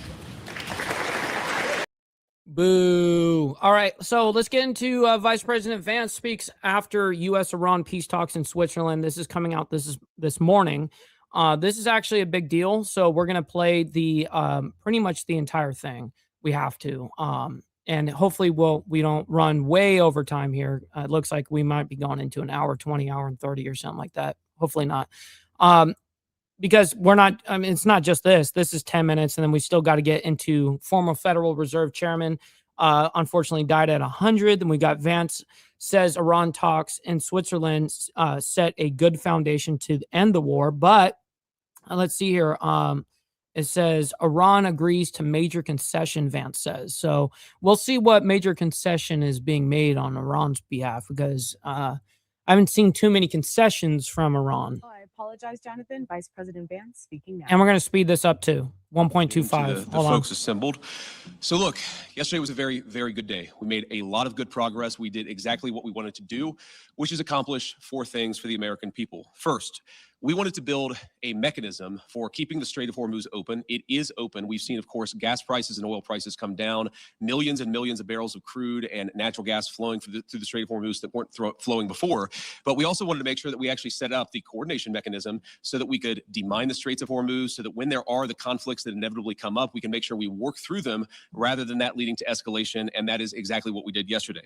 Boo. All right, so let's get into Vice President Vance speaks after U.S.-Iran peace talks in Switzerland. This is coming out this morning. This is actually a big deal, so we're going to play the pretty much the entire thing. We have to. And hopefully we don't run way over time here. It looks like we might be going into an hour 20, hour and 30 or something like that. Hopefully not. Because we're not, I mean, it's not just this. This is 10 minutes, and then we still got to get into former Federal Reserve Chairman, unfortunately died at 100. Then we got Vance says Iran talks in Switzerland set a good foundation to end the war. But let's see here. It says Iran agrees to major concession, Vance says. So we'll see what major concession is being made on Iran's behalf, because I I haven't seen too many concessions from Iran. I apologize, Jonathan. Vice President Vance speaking now. And we're going to speed this up to 1.25. The folks assembled. So look, yesterday was a very, very good day. We made a lot of good progress. We did exactly what we wanted to do, which is accomplish 4 things for the American people. First, we wanted to build a mechanism for keeping the Strait of Hormuz open. It is open. We've seen, of course, gas prices and oil prices come down, millions and millions of barrels of crude and natural gas flowing through the Strait of Hormuz that weren't flowing before. But we also wanted to make sure that we actually set up the coordination mechanism so that we could demine the Straits of Hormuz, so that when there are the conflicts that inevitably come up, we can make sure we work through them rather than that leading to escalation. And that is exactly what we did yesterday.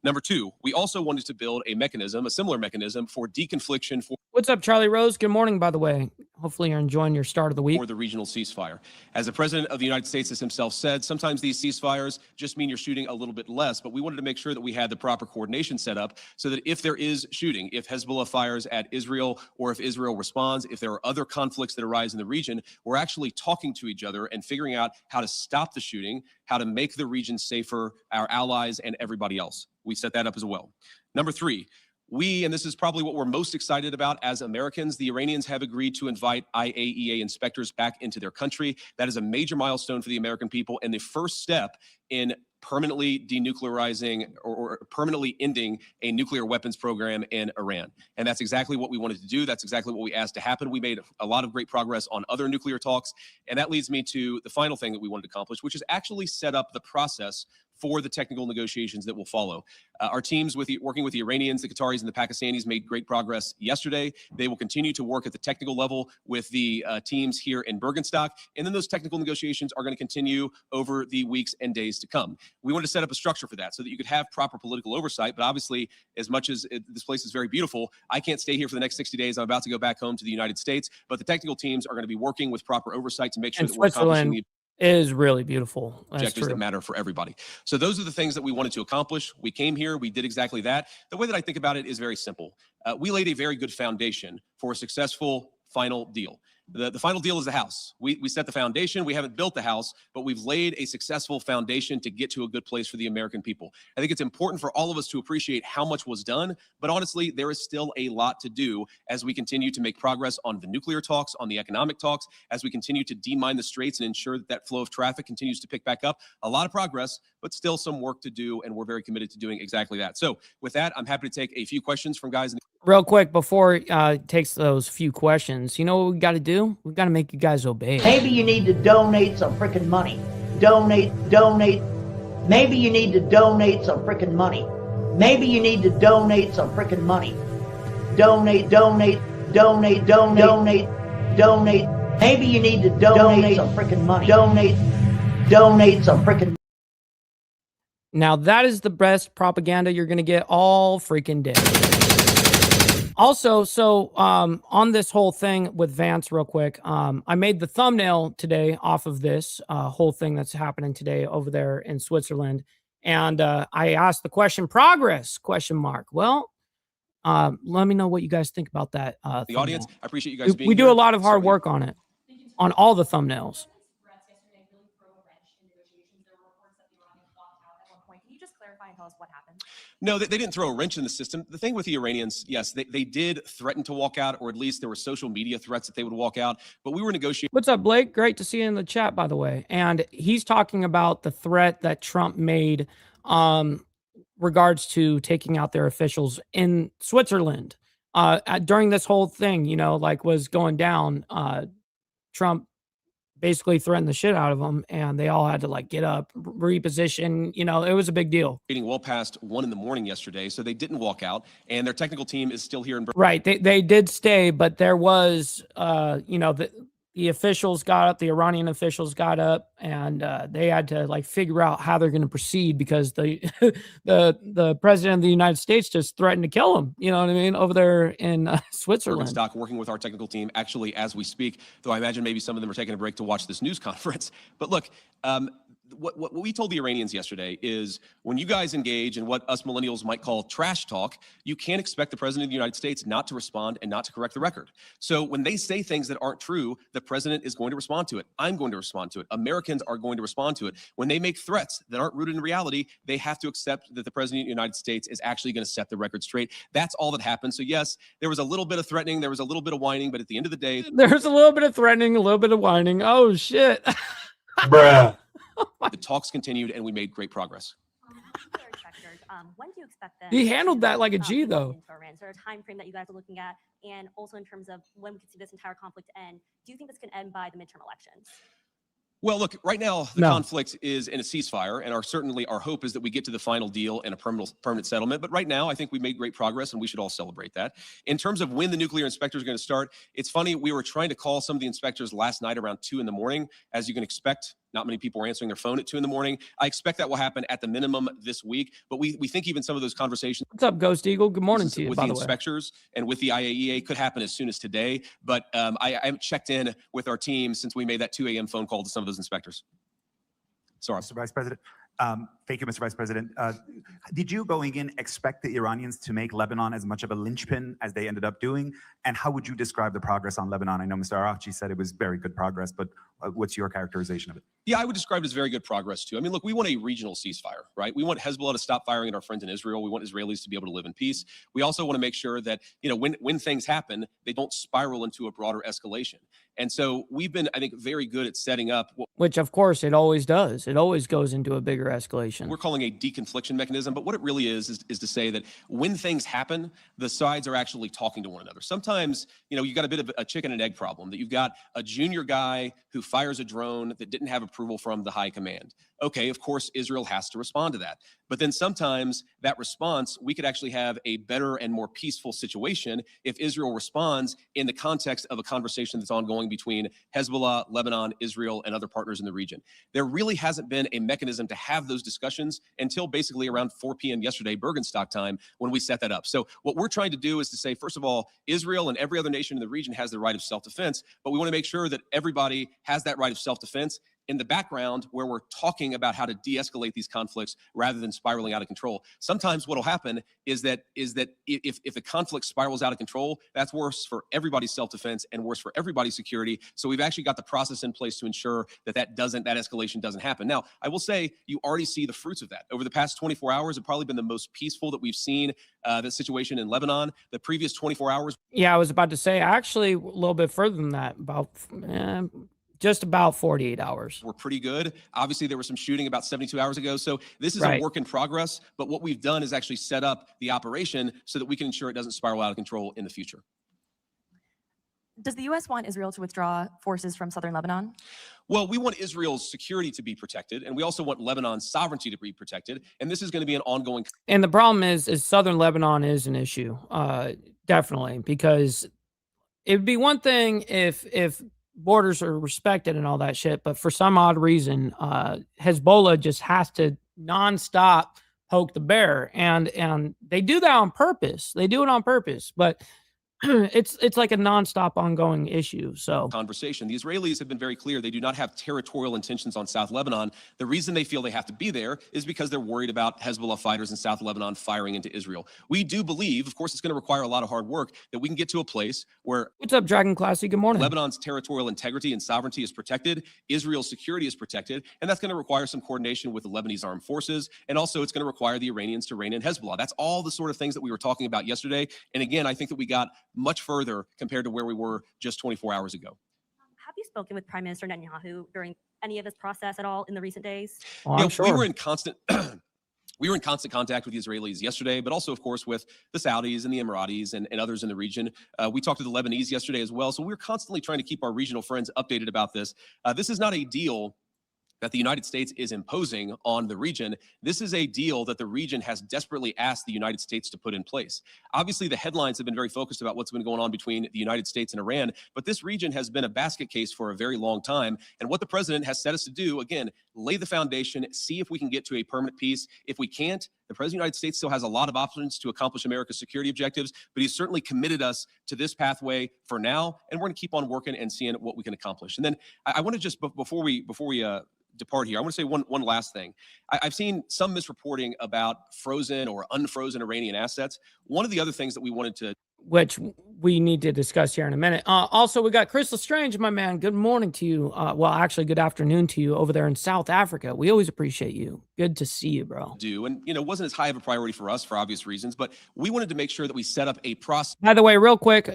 Number 2, we also wanted to build a mechanism, a similar mechanism for deconfliction. What's up, Charlie Rose? Good morning, by the way. Hopefully you're enjoying your start of the week. For the regional ceasefire. As the President of the United States has himself said, sometimes these ceasefires just mean you're shooting a little bit less, but we wanted to make sure that we had the proper coordination set up so that if there is shooting, if Hezbollah fires at Israel, or if Israel responds, if there are other conflicts that arise in the region, we're actually talking to each other and figuring out how to stop the shooting, how to make the region safer, our allies and everybody else. We set that up as well. Number 3, we, and this is probably what we're most excited about as Americans, the Iranians have agreed to invite IAEA inspectors back into their country. That is a major milestone for the American people and the first step in permanently denuclearizing or permanently ending a nuclear weapons program in Iran. And that's exactly what we wanted to do. That's exactly what we asked to happen. We made a lot of great progress on other nuclear talks. And that leads me to the final thing that we wanted to accomplish, which is actually set up the process for the technical negotiations that will follow. Our teams working with the Iranians, the Qataris, and the Pakistanis made great progress yesterday. They will continue to work at the technical level with the teams here in Bergenstock. And then those technical negotiations are going to continue over the weeks and days to come. We wanted to set up a structure for that so that you could have proper political oversight. But obviously, as much as this place is very beautiful, I can't stay here for the next 60 days. I'm about to go back home to the United States. But the technical teams are going to be working with proper oversight to make sure that we're accomplishing the is really beautiful. objectives that matter for everybody. So those are the things that we wanted to accomplish. We came here, we did exactly that. The way that I think about it is very simple. We laid a very good foundation for a successful final deal. The final deal is the house. We set the foundation. We haven't built the house, but we've laid a successful foundation to get to a good place for the American people. I think it's important for all of us to appreciate how much was done, but honestly, there is still a lot to do as we continue to make progress on the nuclear talks, on the economic talks, as we continue to demine the straits and ensure that that flow of traffic continues to pick back up. A lot of progress, but still some work to do, and we're very committed to doing exactly that. So with that, I'm happy to take a few questions from guys. Real quick, before it takes those few questions, you know what we got to do? We've got to make you guys obey. Maybe you need to donate some freaking money. Donate. Maybe you need to donate some freaking money. Maybe you need to donate some freaking money. Donate. Maybe you need to donate some freaking money. Donate some freaking. Now that is the best propaganda you're going to get all freaking day. Also, so on this whole thing with Vance, real quick, I made the thumbnail today off of this whole thing that's happening today over there in Switzerland. And I asked the question, progress, ? Well, let me know what you guys think about that. The thumbnail. audience, I appreciate you guys being We here. do a lot of hard work on it, on all the thumbnails. Can you just clarify and tell us what happened? No, they didn't throw a wrench in the system. The thing with the Iranians, yes, they did threaten to walk out, or at least there were social media threats that they would walk out, but we were negotiating. What's up, Blake? Great to see you in the chat, by the way. And he's talking about the threat that Trump made regards to taking out their officials in Switzerland. During this whole thing, you know, like was going down, Trump basically threatened the shit out of them, and they all had to like get up, reposition. You know, it was a big deal. Well past 1 a.m. yesterday, so they didn't walk out, and their technical team is still here in Berlin. Right, they did stay, but there was, you know, the officials got up, the Iranian officials got up, and they had to like figure out how they're going to proceed because the president of the United States just threatened to kill him. You know what I mean? Over there in Switzerland. Stock working with our technical team actually as we speak, though I imagine maybe some of them are taking a break to watch this news conference. But look, what we told the Iranians yesterday is when you guys engage in what us millennials might call trash talk, you can't expect the president of the United States not to respond and not to correct the record. So when they say things that aren't true, the president is going to respond to it. I'm going to respond to it. Americans are going to respond to it. When they make threats that aren't rooted in reality, they have to accept that the president of the United States is actually going to set the record straight. That's all that happened. So yes, there was a little bit of threatening. There was a little bit of whining, but at the end of the day, There's a little bit of threatening, a little bit of whining. Oh, shit. bruh. The talks continued and we made great progress. When do you expect them? He handled that like a G, though. Is there a time frame that you guys are looking at? And also in terms of when we could see this entire conflict end, do you think this can end by the midterm elections? Well, look, right now, the conflict is in a ceasefire, and certainly our hope is that we get to the final deal and a permanent settlement. But right now, I think we made great progress, and we should all celebrate that. In terms of when the nuclear inspectors are going to start, it's funny, we were trying to call some of the inspectors last night around 2 in the morning. As you can expect, not many people are answering their phone at 2 in the morning. I expect that will happen at the minimum this week, but we think even some of those conversations. What's up, Ghost Eagle? Good morning to you, with by the the way. inspectors and with the IAEA could happen as soon as today. But I haven't checked in with our team since we made that 2 a.m. phone call to some of those inspectors. Sorry. Mr. Vice President. Thank you, Mr. Vice President. Did you going in expect the Iranians to make Lebanon as much of a linchpin as they ended up doing? And how would you describe the progress on Lebanon? I know Mr. Arachi said it was very good progress, but what's your characterization of it? Yeah, I would describe it as very good progress too. I mean, look, we want a regional ceasefire, right? We want Hezbollah to stop firing at our friends in Israel. We want Israelis to be able to live in peace. We also want to make sure that, you know, when things happen, they don't spiral into a broader escalation. And so we've been, I think, very good at setting up Which, of course, it always does. It always goes into a bigger escalation. we're calling a deconfliction mechanism. But what it really is to say that when things happen, the sides are actually talking to one another. Sometimes, you know, you got a bit of a chicken and egg problem, that you've got a junior guy who fires a drone that didn't have approval from the high command. Okay, of course, Israel has to respond to that. But then sometimes that response, we could actually have a better and more peaceful situation if Israel responds in the context of a conversation that's ongoing between Hezbollah, Lebanon, Israel, and other partners in the region. There really hasn't been a mechanism to have those discussions until basically around 4 p.m. yesterday, Bergenstock time, when we set that up. So what we're trying to do is to say, first of all, Israel and every other nation in the region has the right of self-defense, but we want to make sure that everybody has that right of self-defense in the background where we're talking about how to de-escalate these conflicts rather than spiraling out of control. Sometimes what'll happen is that if the conflict spirals out of control, that's worse for everybody's self-defense and worse for everybody's security. So we've actually got the process in place to ensure that that escalation doesn't happen. Now, I will say you already see the fruits of that. Over the past 24 hours have probably been the most peaceful that we've seen the situation in Lebanon. The previous 24 hours. Yeah, I was about to say, actually, a little bit further than that, about just about 48 hours. We're pretty good. Obviously, there was some shooting about 72 hours ago. So this is Right. a work in progress. But what we've done is actually set up the operation so that we can ensure it doesn't spiral out of control in the future. Does the U.S. want Israel to withdraw forces from southern Lebanon? Well, we want Israel's security to be protected, and we also want Lebanon's sovereignty to be protected. And this is going to be an ongoing. And the problem is southern Lebanon is an issue, definitely, because it would be one thing if borders are respected and all that shit, but for some odd reason, Hezbollah just has to nonstop poke the bear, and they do that on purpose. They do it on purpose, but it's like a nonstop ongoing issue. So Conversation. The Israelis have been very clear. They do not have territorial intentions on South Lebanon. The reason they feel they have to be there is because they're worried about Hezbollah fighters in South Lebanon firing into Israel. We do believe, of course, it's going to require a lot of hard work, that we can get to a place where what's up, Dragon Classy? Good morning. Lebanon's territorial integrity and sovereignty is protected, Israel's security is protected, and that's going to require some coordination with the Lebanese armed forces, and also it's going to require the Iranians to rein in Hezbollah. That's all the sort of things that we were talking about yesterday. And again, I think that we got much further compared to where we were just 24 hours ago. Have you spoken with Prime Minister Netanyahu during any of this process at all in the recent days? We were in constant we were in constant contact with the Israelis yesterday, but also, of course, with the Saudis and the Emiratis and others in the region. We talked to the Lebanese yesterday as well. So we're constantly trying to keep our regional friends updated about this. This is not a deal that the United States is imposing on the region. This is a deal that the region has desperately asked the United States to put in place. Obviously, the headlines have been very focused about what's been going on between the United States and Iran, but this region has been a basket case for a very long time. And what the president has set us to do, again, lay the foundation, see if we can get to a permanent peace. If we can't, the president of the United States still has a lot of options to accomplish America's security objectives, but he's certainly committed us to this pathway for now, and we're going to keep on working and seeing what we can accomplish. And then I want to just, before we depart here, I want to say one last thing. I've seen some misreporting about frozen or unfrozen Iranian assets. One of the other things that we wanted to, which we need to discuss here in a minute. Also, we got Chris Lestrange, my man. Good morning to you. Well, actually, good afternoon to you over there in South Africa. We always appreciate you. Good to see you, bro. And, wasn't as high of a priority for us for obvious reasons, but we wanted to make sure that we set up a process. By the way, real quick,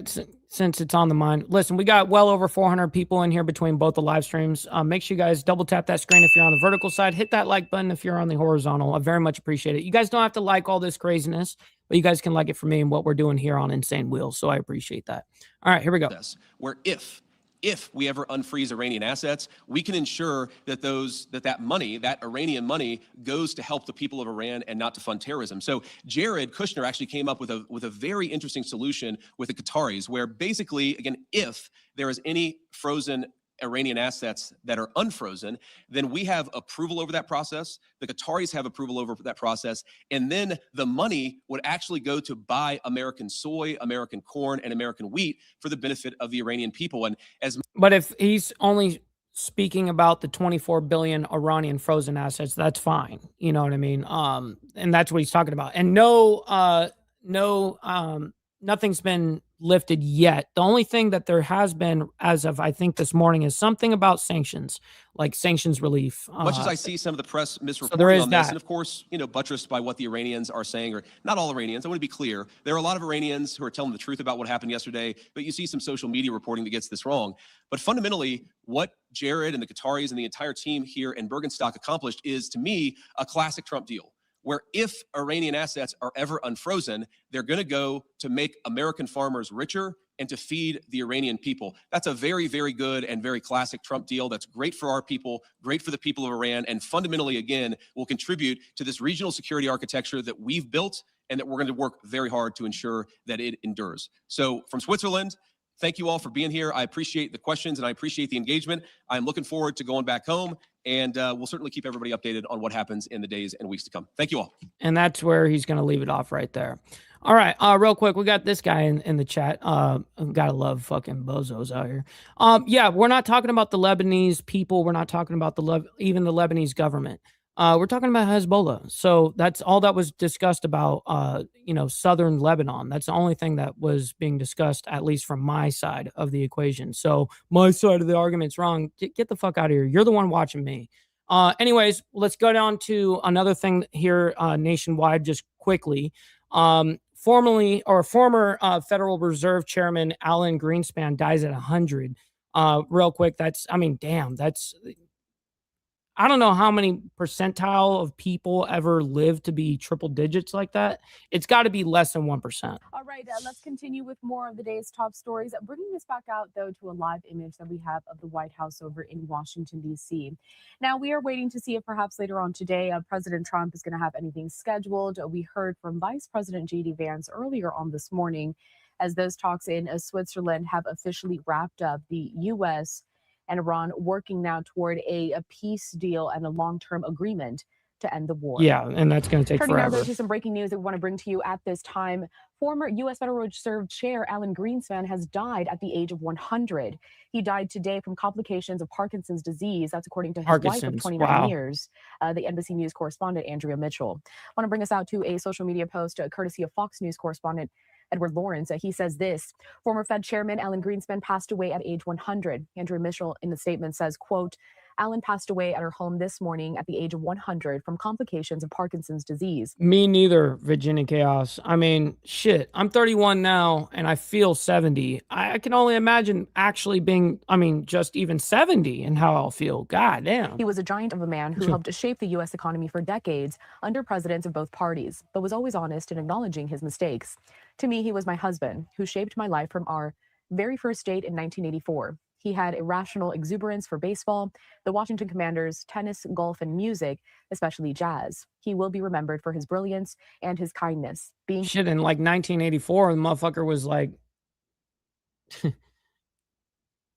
since it's on the mind, listen, we got well over 400 people in here between both the live streams. Make sure you guys double tap that screen if you're on the vertical side. Hit that like button if you're on the horizontal. I very much appreciate it. You guys don't have to like all this craziness, but you guys can like it for me and what we're doing here on Insane Wheels. So I appreciate that. All right, here we go. Where if we ever unfreeze Iranian assets, we can ensure that that money, that Iranian money, goes to help the people of Iran and not to fund terrorism. So Jared Kushner actually came up with a very interesting solution with the Qataris, where basically, again, if there is any frozen Iranian assets that are unfrozen, then we have approval over that process. The Qataris have approval over that process. And then the money would actually go to buy American soy, American corn, and American wheat for the benefit of the Iranian people. But if he's only speaking about the 24 billion Iranian frozen assets, that's fine. You know what I mean? And that's what he's talking about. And nothing's been lifted yet. The only thing that there has been as of, I think, this morning is something about sanctions, like sanctions relief. Much as I see some of the press misreporting on this, and of course, buttressed by what the Iranians are saying, or not all Iranians, I want to be clear. There are a lot of Iranians who are telling the truth about what happened yesterday, but you see some social media reporting that gets this wrong. But fundamentally, what Jared and the Qataris and the entire team here in Bergenstock accomplished is, to me, a classic Trump deal, where if Iranian assets are ever unfrozen, they're going to go to make American farmers richer and to feed the Iranian people. That's a very, very good and very classic Trump deal. That's great for our people, great for the people of Iran, and fundamentally, again, will contribute to this regional security architecture that we've built and that we're going to work very hard to ensure that it endures. So from Switzerland, thank you all for being here. I appreciate the questions and I appreciate the engagement. I'm looking forward to going back home, and we'll certainly keep everybody updated on what happens in the days and weeks to come. Thank you all. And that's where he's going to leave it off right there. All right, real quick, we got this guy in the chat. Gotta love fucking bozos out here. Yeah, we're not talking about the Lebanese people. We're not talking about even the Lebanese government. We're talking about Hezbollah. So that's all that was discussed about, southern Lebanon. That's the only thing that was being discussed, at least from my side of the equation. So my side of the argument's wrong. Get the fuck out of here. You're the one watching me. Anyways, let's go down to another thing here nationwide just quickly. Former Federal Reserve Chairman Alan Greenspan dies at 100. Real quick, I don't know how many percentile of people ever live to be triple digits like that. It's got to be less than 1%. All right, let's continue with more of the day's top stories. Bringing this back out, though, to a live image that we have of the White House over in Washington, D.C. Now, we are waiting to see if perhaps later on today, President Trump is going to have anything scheduled. We heard from Vice President J.D. Vance earlier on this morning as those talks in Switzerland have officially wrapped up. The U.S. and Iran working now toward a peace deal and a long-term agreement to end the war. Yeah, and that's going to take forever. Turning now to some breaking news that we want to bring to you at this time. Former U.S. Federal Reserve Chair Alan Greenspan has died at the age of 100. He died today from complications of Parkinson's disease. That's according to his wife of 29 years, the NBC News correspondent Andrea Mitchell. I want to bring us out to a social media post courtesy of Fox News correspondent Edward Lawrence. He says this: former Fed Chairman Alan Greenspan passed away at age 100. Andrea Mitchell in the statement says, quote, Alan passed away at her home this morning at the age of 100 from complications of Parkinson's disease. Me neither, Virginia Chaos. I mean, shit, I'm 31 now and I feel 70. I can only imagine actually being, just even 70 and how I'll feel. God damn. He was a giant of a man who helped shape the U.S. economy for decades under presidents of both parties, but was always honest in acknowledging his mistakes. To me, he was my husband who shaped my life from our very first date in 1984. He had irrational exuberance for baseball, the Washington Commanders, tennis, golf, and music, especially jazz. He will be remembered for his brilliance and his kindness. Shit, in like 1984, the motherfucker was like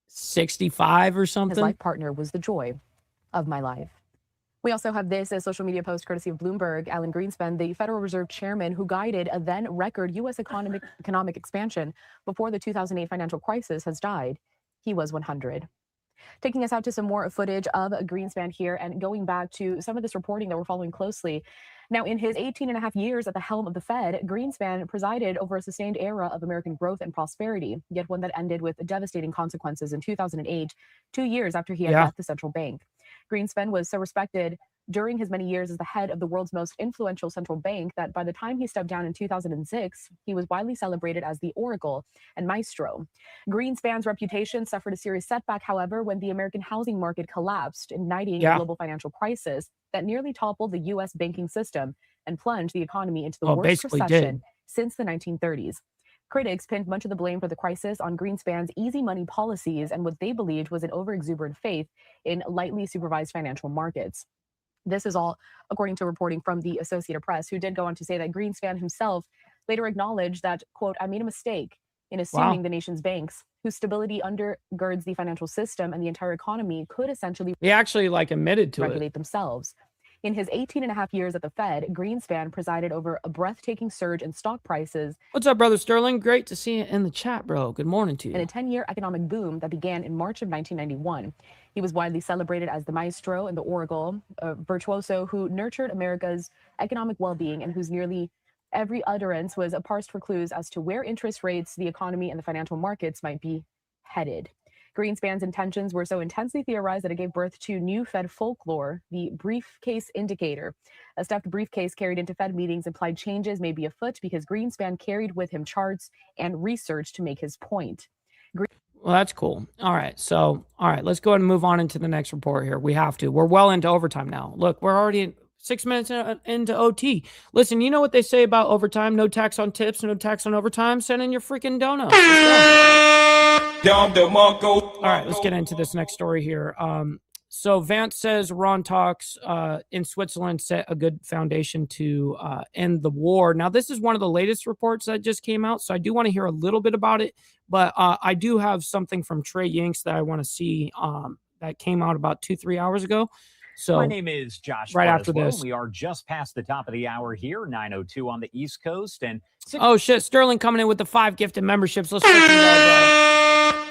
65 or something. His life partner was the joy of my life. We also have this a social media post courtesy of Bloomberg. Alan Greenspan, the Federal Reserve Chairman who guided a then record U.S. economic expansion before the 2008 financial crisis, has died. He was 100. Taking us out to some more footage of Greenspan here and going back to some of this reporting that we're following closely. Now, in his 18 and a half years at the helm of the Fed, Greenspan presided over a sustained era of American growth and prosperity, yet one that ended with devastating consequences in 2008, 2 years after he had left the central bank. Greenspan was so respected during his many years as the head of the world's most influential central bank that by the time he stepped down in 2006, he was widely celebrated as the Oracle and Maestro. Greenspan's reputation suffered a serious setback, however, when the American housing market collapsed, igniting a global financial crisis that nearly toppled the U.S. banking system and plunged the economy into the worst recession since the 1930s. Critics pinned much of the blame for the crisis on Greenspan's easy money policies and what they believed was an overexuberant faith in lightly supervised financial markets. This is all according to reporting from the Associated Press, who did go on to say that Greenspan himself later acknowledged that, quote, I made a mistake in assuming the nation's banks, whose stability undergirds the financial system and the entire economy, could essentially he actually admitted to regulate themselves. In his 18 and a half years at the Fed, Greenspan presided over a breathtaking surge in stock prices. What's up, Brother Sterling? Great to see you in the chat, bro. Good morning to you. And a 10-year economic boom that began in March of 1991. He was widely celebrated as the maestro and the oracle, a virtuoso who nurtured America's economic well-being and whose nearly every utterance was a parsed for clues as to where interest rates, the economy, and the financial markets might be headed. Greenspan's intentions were so intensely theorized that it gave birth to new Fed folklore, the briefcase indicator. A stuffed briefcase carried into Fed meetings implied changes may be afoot because Greenspan carried with him charts and research to make his point. Well, that's cool. All right. So, all right, let's go ahead and move on into the next report here. We have to. We're well into overtime now. Look, we're already 6 minutes into OT. Listen, you know what they say about overtime? No tax on tips, no tax on overtime. Send in your freaking donuts. All right, let's get into this next story here. So Vance says Iran talks in Switzerland set a good foundation to end the war. Now, this is one of the latest reports that just came out, so I do want to hear a little bit about it. But I do have something from Trey Yanks that I want to see that came out about 2-3 hours ago. So my name is Josh. Right after this, we are just past the top of the hour here, 9:02 on the East Coast, and oh shit, Sterling coming in with the 5 gifted memberships. Let's freaking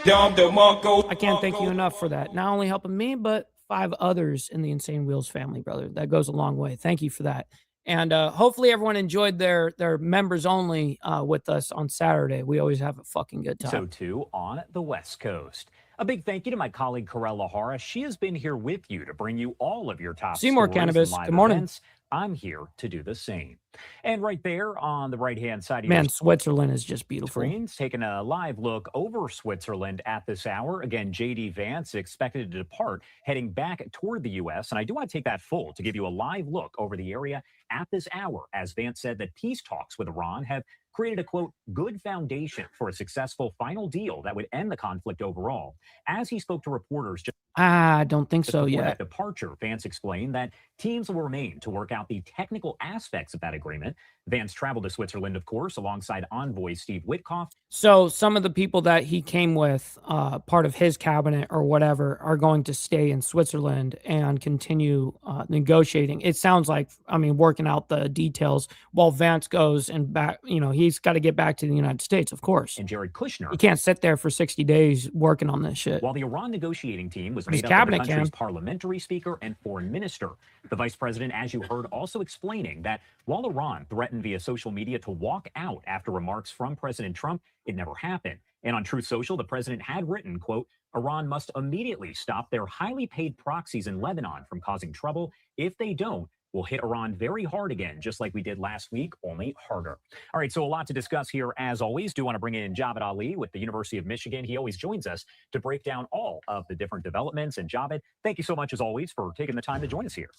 go, bro. I can't thank you enough for that. Not only helping me, but 5 others in the Insane Wheels family, brother. That goes a long way. Thank you for that. And hopefully everyone enjoyed their members only with us on Saturday. We always have a fucking good time. So too on the West Coast. A big thank you to my colleague Karel Lahara. She has been here with you to bring you all of your top Seymour stories Cannabis. and live Good morning. events. I'm here to do the same. And right there on the right-hand side of Man, your Switzerland is just beautiful. screens, taking a live look over Switzerland at this hour. Again, J.D. Vance expected to depart, heading back toward the U.S. And I do want to take that full to give you a live look over the area at this hour, as Vance said that peace talks with Iran have created a, quote, good foundation for a successful final deal that would end the conflict overall. As he spoke to reporters just I don't think so before yet. that departure, Vance explained that teams will remain to work out the technical aspects of that agreement. Vance traveled to Switzerland, of course, alongside envoy Steve Witkoff. So some of the people that he came with, part of his cabinet or whatever, are going to stay in Switzerland and continue negotiating. It sounds like, I mean, working out the details while Vance goes and back, you know, he's got to get back to the United States, of course. And Jared Kushner. He can't sit there for 60 days working on this shit. While the Iran negotiating team was His made up of the cabinet country's can. parliamentary speaker and foreign minister. The vice president, as you heard, also explaining that while Iran threatened via social media to walk out after remarks from President Trump, it never happened. And on Truth Social, the president had written, quote, Iran must immediately stop their highly paid proxies in Lebanon from causing trouble. If they don't, we'll hit Iran very hard again, just like we did last week, only harder. All right, so a lot to discuss here, as always. Do want to bring in Javed Ali with the University of Michigan. He always joins us to break down all of the different developments. And Javed, thank you so much, as always, for taking the time to join us here.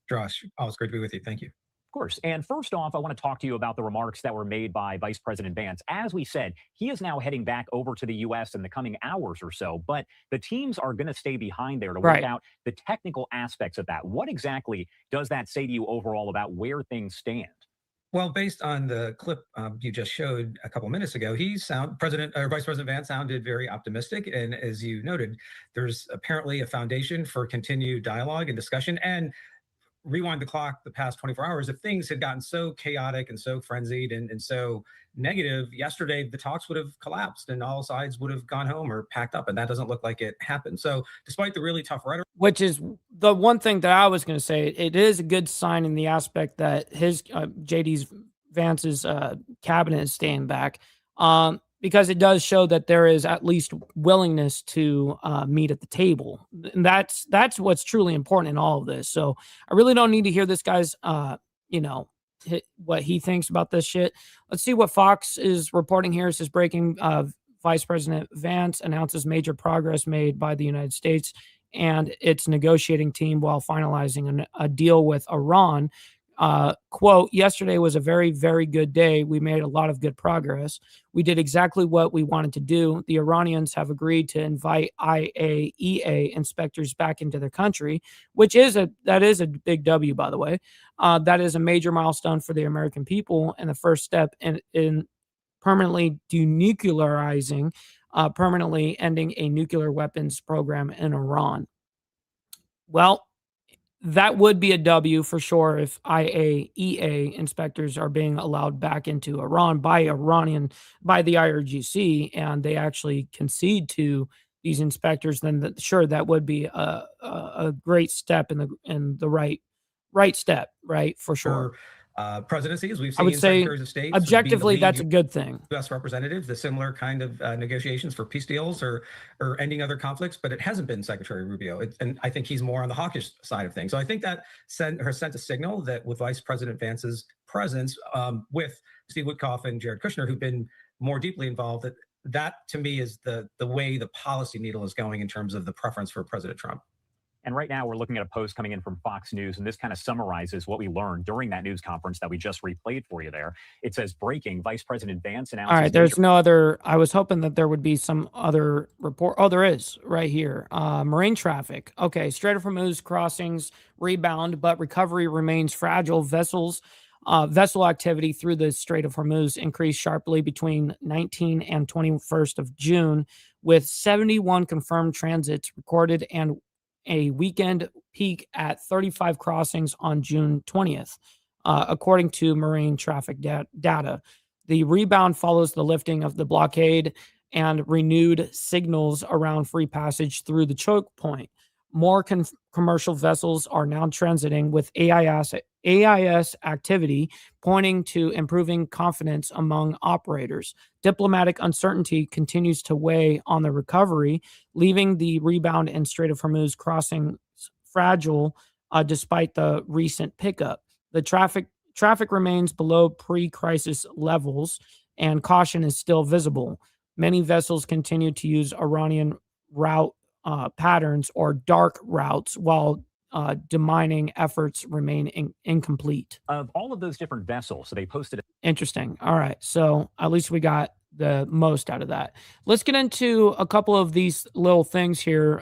Josh, always great to be with you. Thank you. Of course. And first off, I want to talk to you about the remarks that were made by Vice President Vance. As we said, he is now heading back over to the U.S. in the coming hours or so, but the teams are going to stay behind there to work out the technical aspects of that. What exactly does that say to you overall about where things stand? Well, based on the clip you just showed a couple minutes ago, Vice President Vance sounded very optimistic. And as you noted, there's apparently a foundation for continued dialogue and discussion. And rewind the clock the past 24 hours, if things had gotten so chaotic and so frenzied and so negative yesterday, the talks would have collapsed and all sides would have gone home or packed up. And that doesn't look like it happened. So despite the really tough rhetoric, which is the one thing that I was going to say, it is a good sign in the aspect that his Vance's cabinet is staying back, because it does show that there is at least willingness to meet at the table. And that's what's truly important in all of this. So I really don't need to hear this guy's, what he thinks about this shit. Let's see what Fox is reporting here. It says breaking, Vice President Vance announces major progress made by the United States and its negotiating team while finalizing a deal with Iran. Quote, yesterday was a very, very good day. We made a lot of good progress. We did exactly what we wanted to do. The Iranians have agreed to invite IAEA inspectors back into their country, that is a big W, by the way. That is a major milestone for the American people and the first step in permanently denuclearizing, permanently ending a nuclear weapons program in Iran. Well, that would be a W for sure if IAEA inspectors are being allowed back into Iran by the IRGC, and they actually concede to these inspectors. Then sure, that would be a great step in the right step, right, for sure. Presidencies, we've I seen would say secretaries of state objectively that's a good thing. U.S. representatives, the similar kind of negotiations for peace deals or ending other conflicts, but it hasn't been Secretary Rubio. And I think he's more on the hawkish side of things. So I think that sent a signal that with Vice President Vance's presence, with Steve Witkoff and Jared Kushner, who've been more deeply involved, that to me is the way the policy needle is going in terms of the preference for President Trump. And right now we're looking at a post coming in from Fox News, and this kind of summarizes what we learned during that news conference that we just replayed for you there. It says, breaking, Vice President Vance announced— All right, there's no other, I was hoping that there would be some other report. Oh, there is right here. Marine traffic. Okay, Strait of Hormuz crossings rebound, but recovery remains fragile. Vessel activity through the Strait of Hormuz increased sharply between 19 and 21st of June, with 71 confirmed transits recorded and a weekend peak at 35 crossings on June 20th, according to marine traffic data. The rebound follows the lifting of the blockade and renewed signals around free passage through the choke point. More commercial vessels are now transiting, with AIS activity pointing to improving confidence among operators. Diplomatic uncertainty continues to weigh on the recovery, leaving the rebound in Strait of Hormuz crossing fragile despite the recent pickup. The traffic remains below pre-crisis levels, and caution is still visible. Many vessels continue to use Iranian route patterns or dark routes, while demining efforts remain incomplete. Of all of those different vessels, so they posted— Interesting. All right. So at least we got the most out of that. Let's get into a couple of these little things here.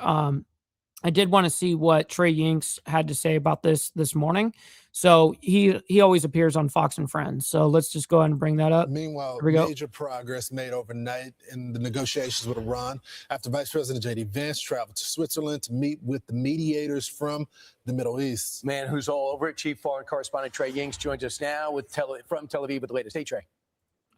I did want to see what Trey Yinks had to say about this morning. So he always appears on Fox and Friends. So let's just go ahead and bring that up. Meanwhile, major progress made overnight in the negotiations with Iran after Vice President J.D. Vance traveled to Switzerland to meet with the mediators from the Middle East. Man who's all over it, Chief Foreign Correspondent Trey Yinks joins us now from Tel Aviv with the latest. Hey, Trey.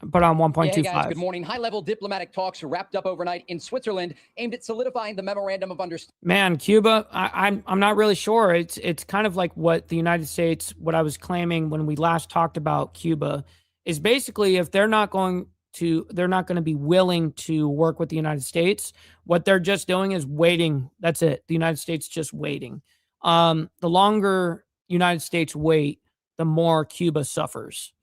But on 1.25. Hey guys, good morning. High-level diplomatic talks wrapped up overnight in Switzerland, aimed at solidifying the memorandum of understanding. Man, Cuba, I'm not really sure. It's kind of like what the United States, what I was claiming when we last talked about Cuba, is basically if they're not going to be willing to work with the United States, what they're just doing is waiting. That's it. The United States just waiting. The longer United States wait, the more Cuba suffers.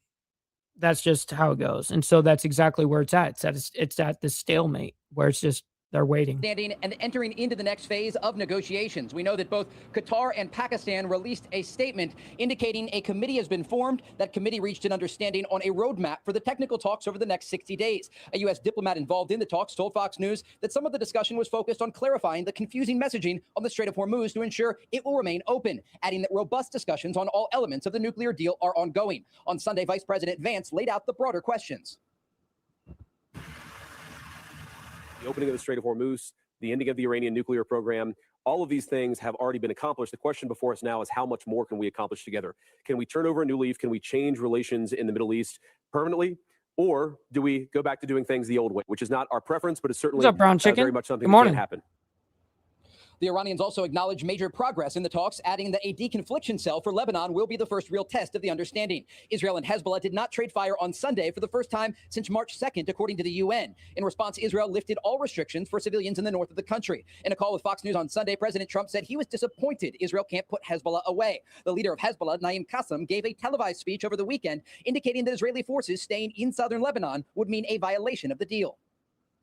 That's just how it goes. And so that's exactly where it's at. It's at this stalemate where it's just they're waiting. And entering into the next phase of negotiations. We know that both Qatar and Pakistan released a statement indicating a committee has been formed. That committee reached an understanding on a roadmap for the technical talks over the next 60 days. A U.S. diplomat involved in the talks told Fox News that some of the discussion was focused on clarifying the confusing messaging on the Strait of Hormuz to ensure it will remain open, adding that robust discussions on all elements of the nuclear deal are ongoing. On Sunday, Vice President Vance laid out the broader questions. The opening of the Strait of Hormuz, the ending of the Iranian nuclear program, All of these things have already been accomplished. The question before us now is how much more can we accomplish together? Can we turn over a new leaf? Can we change relations in the Middle East permanently? Or do we go back to doing things the old way, which is not our preference, but it's certainly What's up, Brown Chicken? very much something Good that morning. can happen. The Iranians also acknowledged major progress in the talks, adding that a deconfliction cell for Lebanon will be the first real test of the understanding. Israel and Hezbollah did not trade fire on Sunday for the first time since March 2nd, according to the UN. In response, Israel lifted all restrictions for civilians in the north of the country. In a call with Fox News on Sunday, President Trump said he was disappointed Israel can't put Hezbollah away. The leader of Hezbollah, Naim Qassem, gave a televised speech over the weekend, indicating that Israeli forces staying in southern Lebanon would mean a violation of the deal.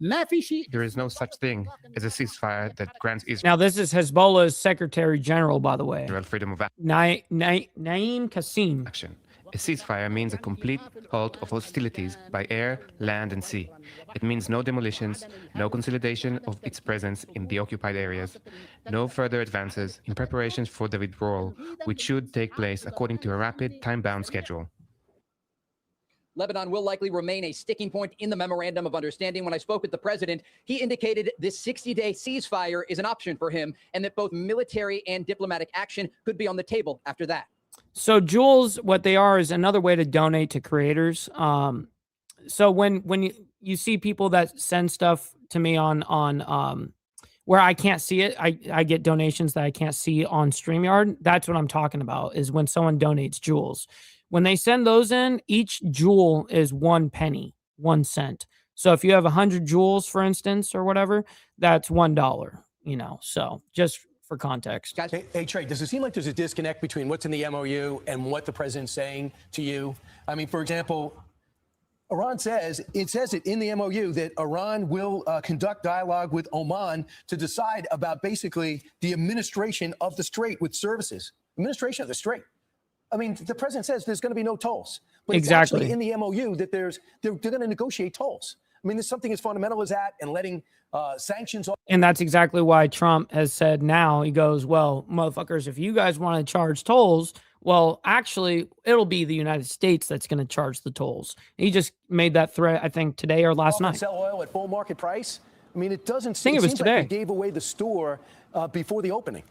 There is no such thing as a ceasefire that grants Israel Now, this is Hezbollah's Secretary General, by the way. freedom of Naim Qassem. action. A ceasefire means a complete halt of hostilities by air, land, and sea. It means no demolitions, no consolidation of its presence in the occupied areas, no further advances in preparations for the withdrawal, which should take place according to a rapid, time-bound schedule. Lebanon will likely remain a sticking point in the memorandum of understanding. When I spoke with the president, he indicated this 60-day ceasefire is an option for him and that both military and diplomatic action could be on the table after that. So jewels, what they are is another way to donate to creators. So when you see people that send stuff to me on where I can't see it, I get donations that I can't see on StreamYard. That's what I'm talking about, is when someone donates jewels. When they send those in, each jewel is 1 penny, 1 cent. So if you have 100 jewels, for instance, or whatever, that's $1, you know, so just for context. Guys, hey, Trey, does it seem like there's a disconnect between what's in the MOU and what the president's saying to you? I mean, for example, Iran says it in the MOU that Iran will conduct dialogue with Oman to decide about basically the administration of the strait with services. Administration of the strait. I mean, the president says there's going to be no tolls, but Exactly. it's actually in the MOU that they're going to negotiate tolls. I mean, there's something as fundamental as that, and letting sanctions. And that's exactly why Trump has said now, he goes, well, motherfuckers, if you guys want to charge tolls, well, actually, it'll be the United States that's going to charge the tolls. He just made that threat, I think, today or last night. Sell oil at full market price. I mean, it doesn't. I think it was seems today. like they gave away the store before the opening.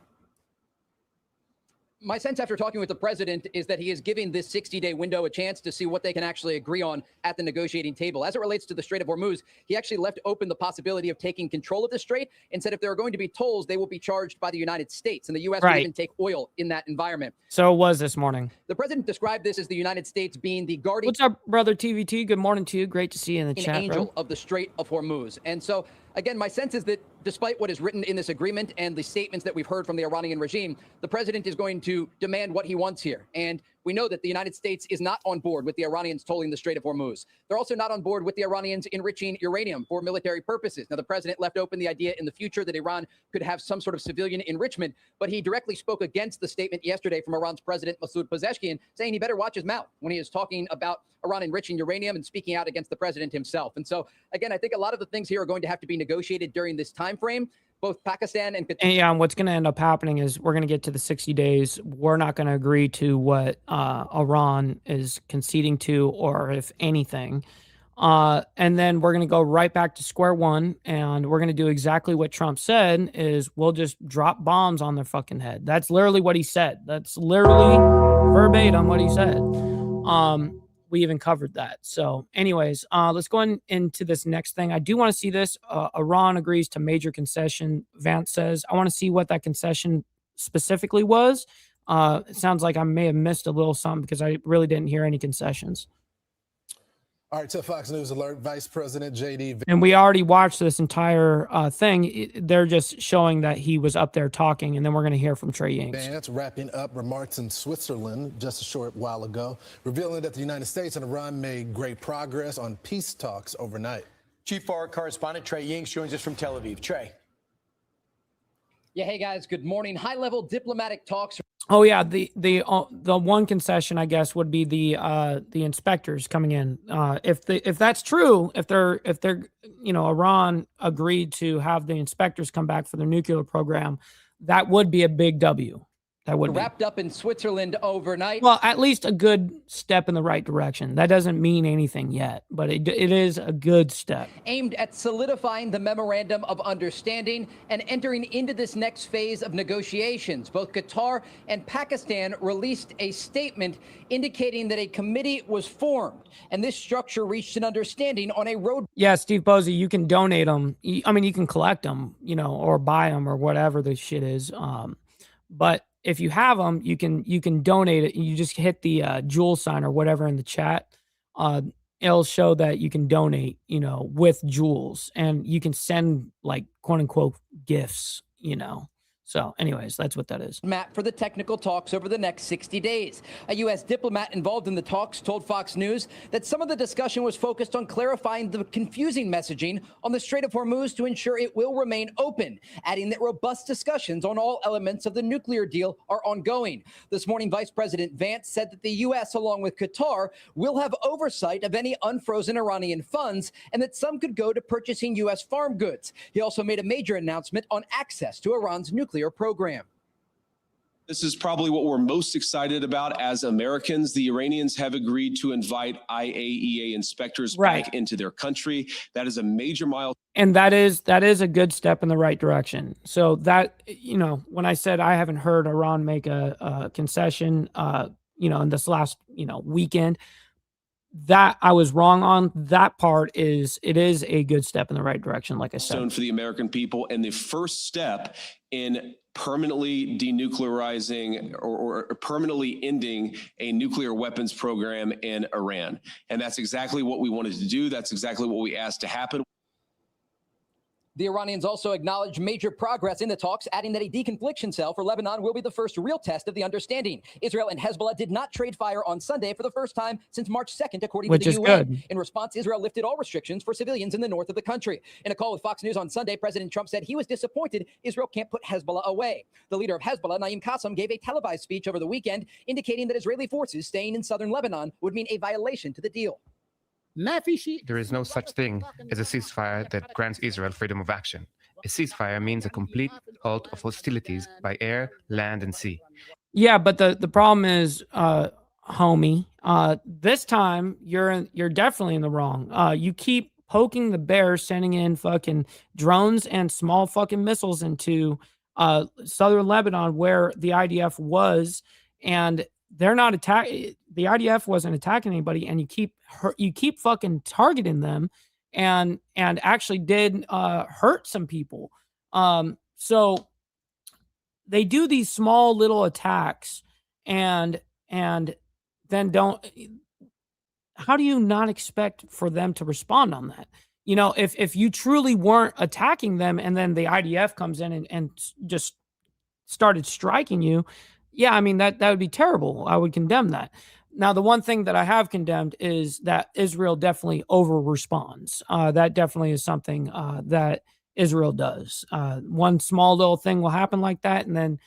My sense after talking with the president is that he is giving this 60-day window a chance to see what they can actually agree on at the negotiating table. As it relates to the Strait of Hormuz, he actually left open the possibility of taking control of the strait and said if there are going to be tolls, they will be charged by the United States, and the U.S. will even take oil in that environment. So it was this morning. The president described this as the United States being the guardian. What's up, brother TVT? Good morning to you. Great to see you in the An chat, angel bro. of the Strait of Hormuz. And so, again, my sense is that despite what is written in this agreement and the statements that we've heard from the Iranian regime, the president is going to demand what he wants here. And we know that the United States is not on board with the Iranians tolling the Strait of Hormuz. They're also not on board with the Iranians enriching uranium for military purposes. Now, the president left open the idea in the future that Iran could have some sort of civilian enrichment, but he directly spoke against the statement yesterday from Iran's President Masoud Pezeshkian, saying he better watch his mouth when he is talking about Iran enriching uranium and speaking out against the president himself. And so, again, I think a lot of the things here are going to have to be negotiated during this time frame. Both Pakistan and And yeah, and what's going to end up happening is we're going to get to the 60 days. We're not going to agree to what Iran is conceding to, or if anything. And then we're going to go right back to square one, and we're going to do exactly what Trump said, is we'll just drop bombs on their fucking head. That's literally what he said. That's literally verbatim what he said. We even covered that. So anyways, let's go into this next thing. I do want to see this. Iran agrees to major concession, Vance says. I want to see what that concession specifically was. It sounds like I may have missed a little something because I really didn't hear any concessions. All right, so Fox News alert, Vice President J.D. And we already watched this entire thing. They're just showing that he was up there talking, and then we're going to hear from Trey Yanks. Vance wrapping up remarks in Switzerland just a short while ago, revealing that the United States and Iran made great progress on peace talks overnight. Chief Foreign Correspondent Trey Yanks joins us from Tel Aviv. Trey. Yeah, hey guys, good morning. High-level diplomatic talks. Oh yeah, the one concession I guess would be the inspectors coming in. If that's true, if they're Iran agreed to have the inspectors come back for their nuclear program, that would be a big W. That would be. Wrapped up in Switzerland overnight. Well, at least a good step in the right direction. That doesn't mean anything yet, but it is a good step. Aimed at solidifying the memorandum of understanding and entering into this next phase of negotiations. Both Qatar and Pakistan released a statement indicating that a committee was formed, and this structure reached an understanding on a road. Yeah, Steve Posey, you can donate them. I mean, you can collect them, or buy them or whatever the shit is. But if you have them, you can donate it. You just hit the jewel sign or whatever in the chat. It'll show that you can donate, with jewels, and you can send like quote unquote gifts, So anyways, that's what that is. Matt, for the technical talks over the next 60 days. A U.S. diplomat involved in the talks told Fox News that some of the discussion was focused on clarifying the confusing messaging on the Strait of Hormuz to ensure it will remain open, adding that robust discussions on all elements of the nuclear deal are ongoing. This morning, Vice President Vance said that the U.S., along with Qatar, will have oversight of any unfrozen Iranian funds and that some could go to purchasing U.S. farm goods. He also made a major announcement on access to Iran's nuclear program. This is probably what we're most excited about as Americans. The Iranians have agreed to invite IAEA inspectors back into their country. That is a major milestone. And that is a good step in the right direction. So that, when I said I haven't heard Iran make a concession, in this last, weekend, that I was wrong on. That part is a good step in the right direction, like I said. For the American people, and the first step in permanently denuclearizing or permanently ending a nuclear weapons program in Iran. And that's exactly what we wanted to do. That's exactly what we asked to happen. The Iranians also acknowledged major progress in the talks, adding that a deconfliction cell for Lebanon will be the first real test of the understanding. Israel and Hezbollah did not trade fire on Sunday for the first time since March 2nd, according to the UN. Good. In response, Israel lifted all restrictions for civilians in the north of the country. In a call with Fox News on Sunday, President Trump said he was disappointed Israel can't put Hezbollah away. The leader of Hezbollah, Naim Qassem, gave a televised speech over the weekend, indicating that Israeli forces staying in southern Lebanon would mean a violation to the deal. There is no such thing as a ceasefire that grants Israel freedom of action. A ceasefire means a complete halt of hostilities by air, land, and sea. Yeah, but the problem is, homie, this time you're definitely in the wrong. You keep poking the bear, sending in fucking drones and small fucking missiles into southern Lebanon where the IDF was, and they're not attacking. The IDF wasn't attacking anybody, and you keep fucking targeting them. And actually did hurt some people. So they do these small little attacks and then don't. How do you not expect for them to respond on that? If you truly weren't attacking them and then the IDF comes in and just started striking you, yeah, I mean that would be terrible. I would condemn that. Now, the one thing that I have condemned is that Israel definitely over-responds. That definitely is something that Israel does. One small little thing will happen like that, and then,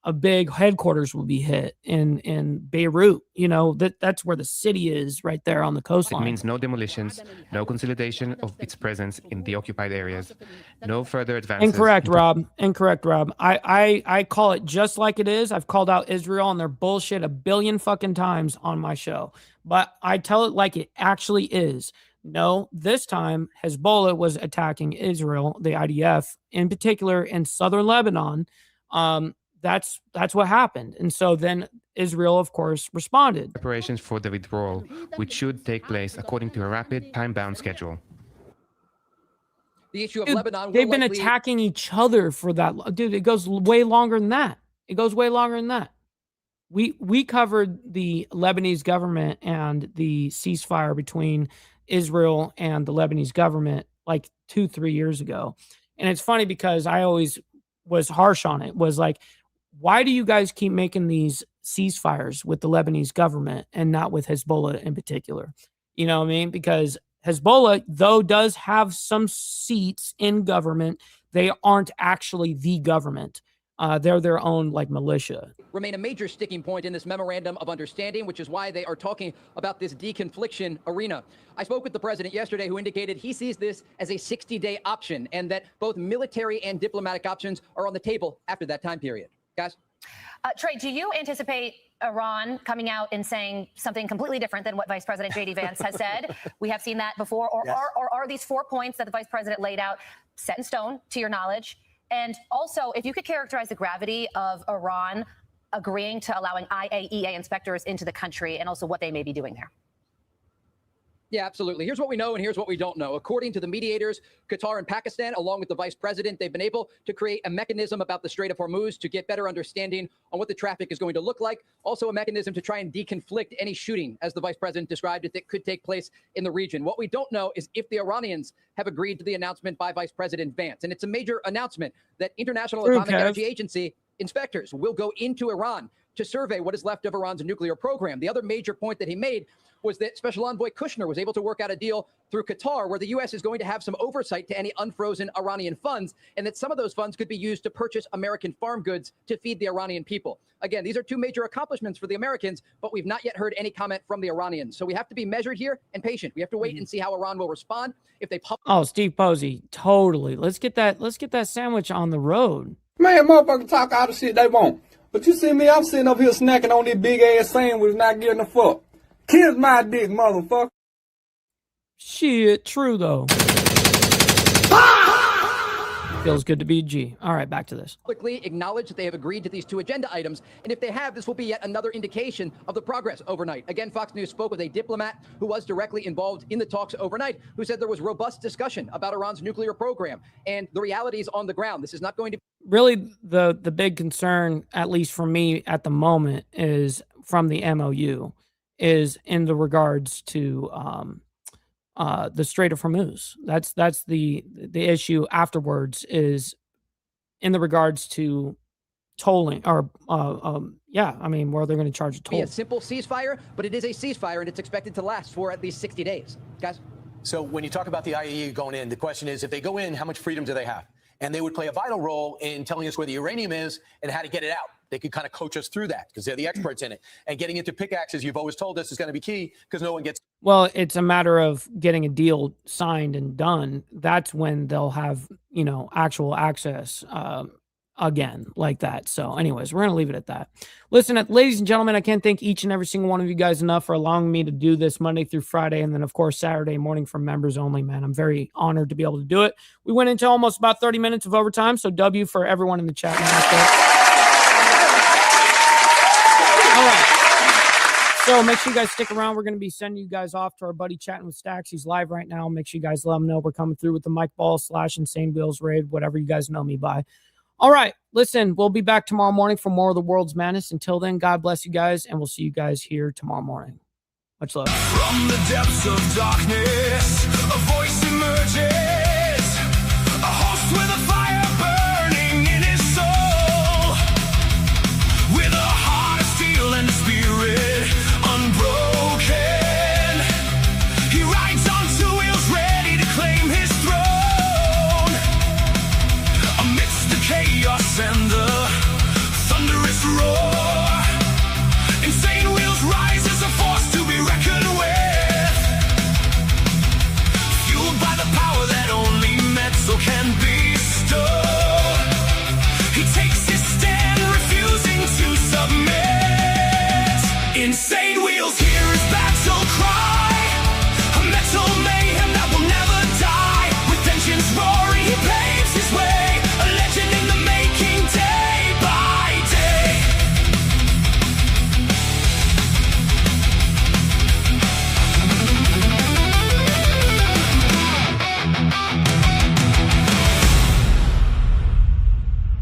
a big headquarters will be hit in Beirut. That's where the city is, right there on the coastline. It means no demolitions, no consolidation of its presence in the occupied areas, no further advances. Incorrect, Rob. I call it just like it is. I've called out Israel and their bullshit a billion fucking times on my show, but I tell it like it actually is. No, this time Hezbollah was attacking Israel, the IDF, in particular in southern Lebanon. That's what happened. And so then Israel, of course, responded. Preparations for the withdrawal, which should take place according to a rapid, time-bound schedule. The issue of Lebanon. They've been attacking each other for that. Dude, it goes way longer than that. We covered the Lebanese government and the ceasefire between Israel and the Lebanese government like 2-3 years ago. And it's funny because I always was harsh on it, was like, why do you guys keep making these ceasefires with the Lebanese government and not with Hezbollah in particular? You know what I mean? Because Hezbollah, though, does have some seats in government, they aren't actually the government. They're their own militia. Remain a major sticking point in this memorandum of understanding, which is why they are talking about this deconfliction arena. I spoke with the president yesterday, who indicated he sees this as a 60-day option and that both military and diplomatic options are on the table after that time period. Guys? Trey, do you anticipate Iran coming out and saying something completely different than what Vice President J.D. Vance has said? We have seen that before. Or, Yes. or are these 4 points that the Vice President laid out set in stone, to your knowledge? And also, if you could characterize the gravity of Iran agreeing to allowing IAEA inspectors into the country and also what they may be doing there. Yeah, absolutely. Here's what we know and here's what we don't know. According to the mediators, Qatar and Pakistan, along with the vice president, they've been able to create a mechanism about the Strait of Hormuz to get better understanding on what the traffic is going to look like. Also a mechanism to try and deconflict any shooting, as the vice president described it, that could take place in the region. What we don't know is if the Iranians have agreed to the announcement by Vice President Vance. And it's a major announcement that International Atomic Energy Agency inspectors will go into Iran to survey what is left of Iran's nuclear program. The other major point that he made was that Special Envoy Kushner was able to work out a deal through Qatar where the U.S. is going to have some oversight to any unfrozen Iranian funds, and that some of those funds could be used to purchase American farm goods to feed the Iranian people. Again, these are two major accomplishments for the Americans, but we've not yet heard any comment from the Iranians. So we have to be measured here and patient. We have to wait and see how Iran will respond. If they Oh, Steve Posey, totally. Let's get that sandwich on the road. Man, motherfuckers talk all the shit they want. But you see me, I'm sitting up here snacking on this big ass sandwich, not getting a fuck. Kiss my dick, motherfucker. Shit, true though. Feels good to be a G. All right, back to this. publicly acknowledge that they have agreed to these two agenda items. And if they have, this will be yet another indication of the progress overnight. Again, Fox News spoke with a diplomat who was directly involved in the talks overnight, who said there was robust discussion about Iran's nuclear program and the realities on the ground. This is not going to Really, the big concern, at least for me at the moment, is from the MOU, is in the regards to the Strait of Hormuz. That's the issue afterwards, is in the regards to tolling or yeah, I mean, where they're going to charge a be toll. a simple ceasefire, but it is a ceasefire and it's expected to last for at least 60 days. Guys? So when you talk about the IAEA going in, the question is, if they go in, how much freedom do they have? And they would play a vital role in telling us where the uranium is and how to get it out. They could kind of coach us through that because they're the experts in it. And getting into pickaxes, you've always told us, is going to be key because no one gets. Well, it's a matter of getting a deal signed and done. That's when they'll have, actual access again like that. So anyways, we're going to leave it at that. Listen, ladies and gentlemen, I can't thank each and every single one of you guys enough for allowing me to do this Monday through Friday. And then, of course, Saturday morning for members only, man. I'm very honored to be able to do it. We went into almost about 30 minutes of overtime. So W for everyone in the chat. All right. So make sure you guys stick around. We're going to be sending you guys off to our buddy Chatting with Stacks. He's live right now. Make sure you guys let him know we're coming through with the Mike Ball / Insane Bills raid, whatever you guys know me by. All right. Listen, we'll be back tomorrow morning for more of the World's Madness. Until then, God bless you guys, and we'll see you guys here tomorrow morning. Much love. From the depths of darkness, a voice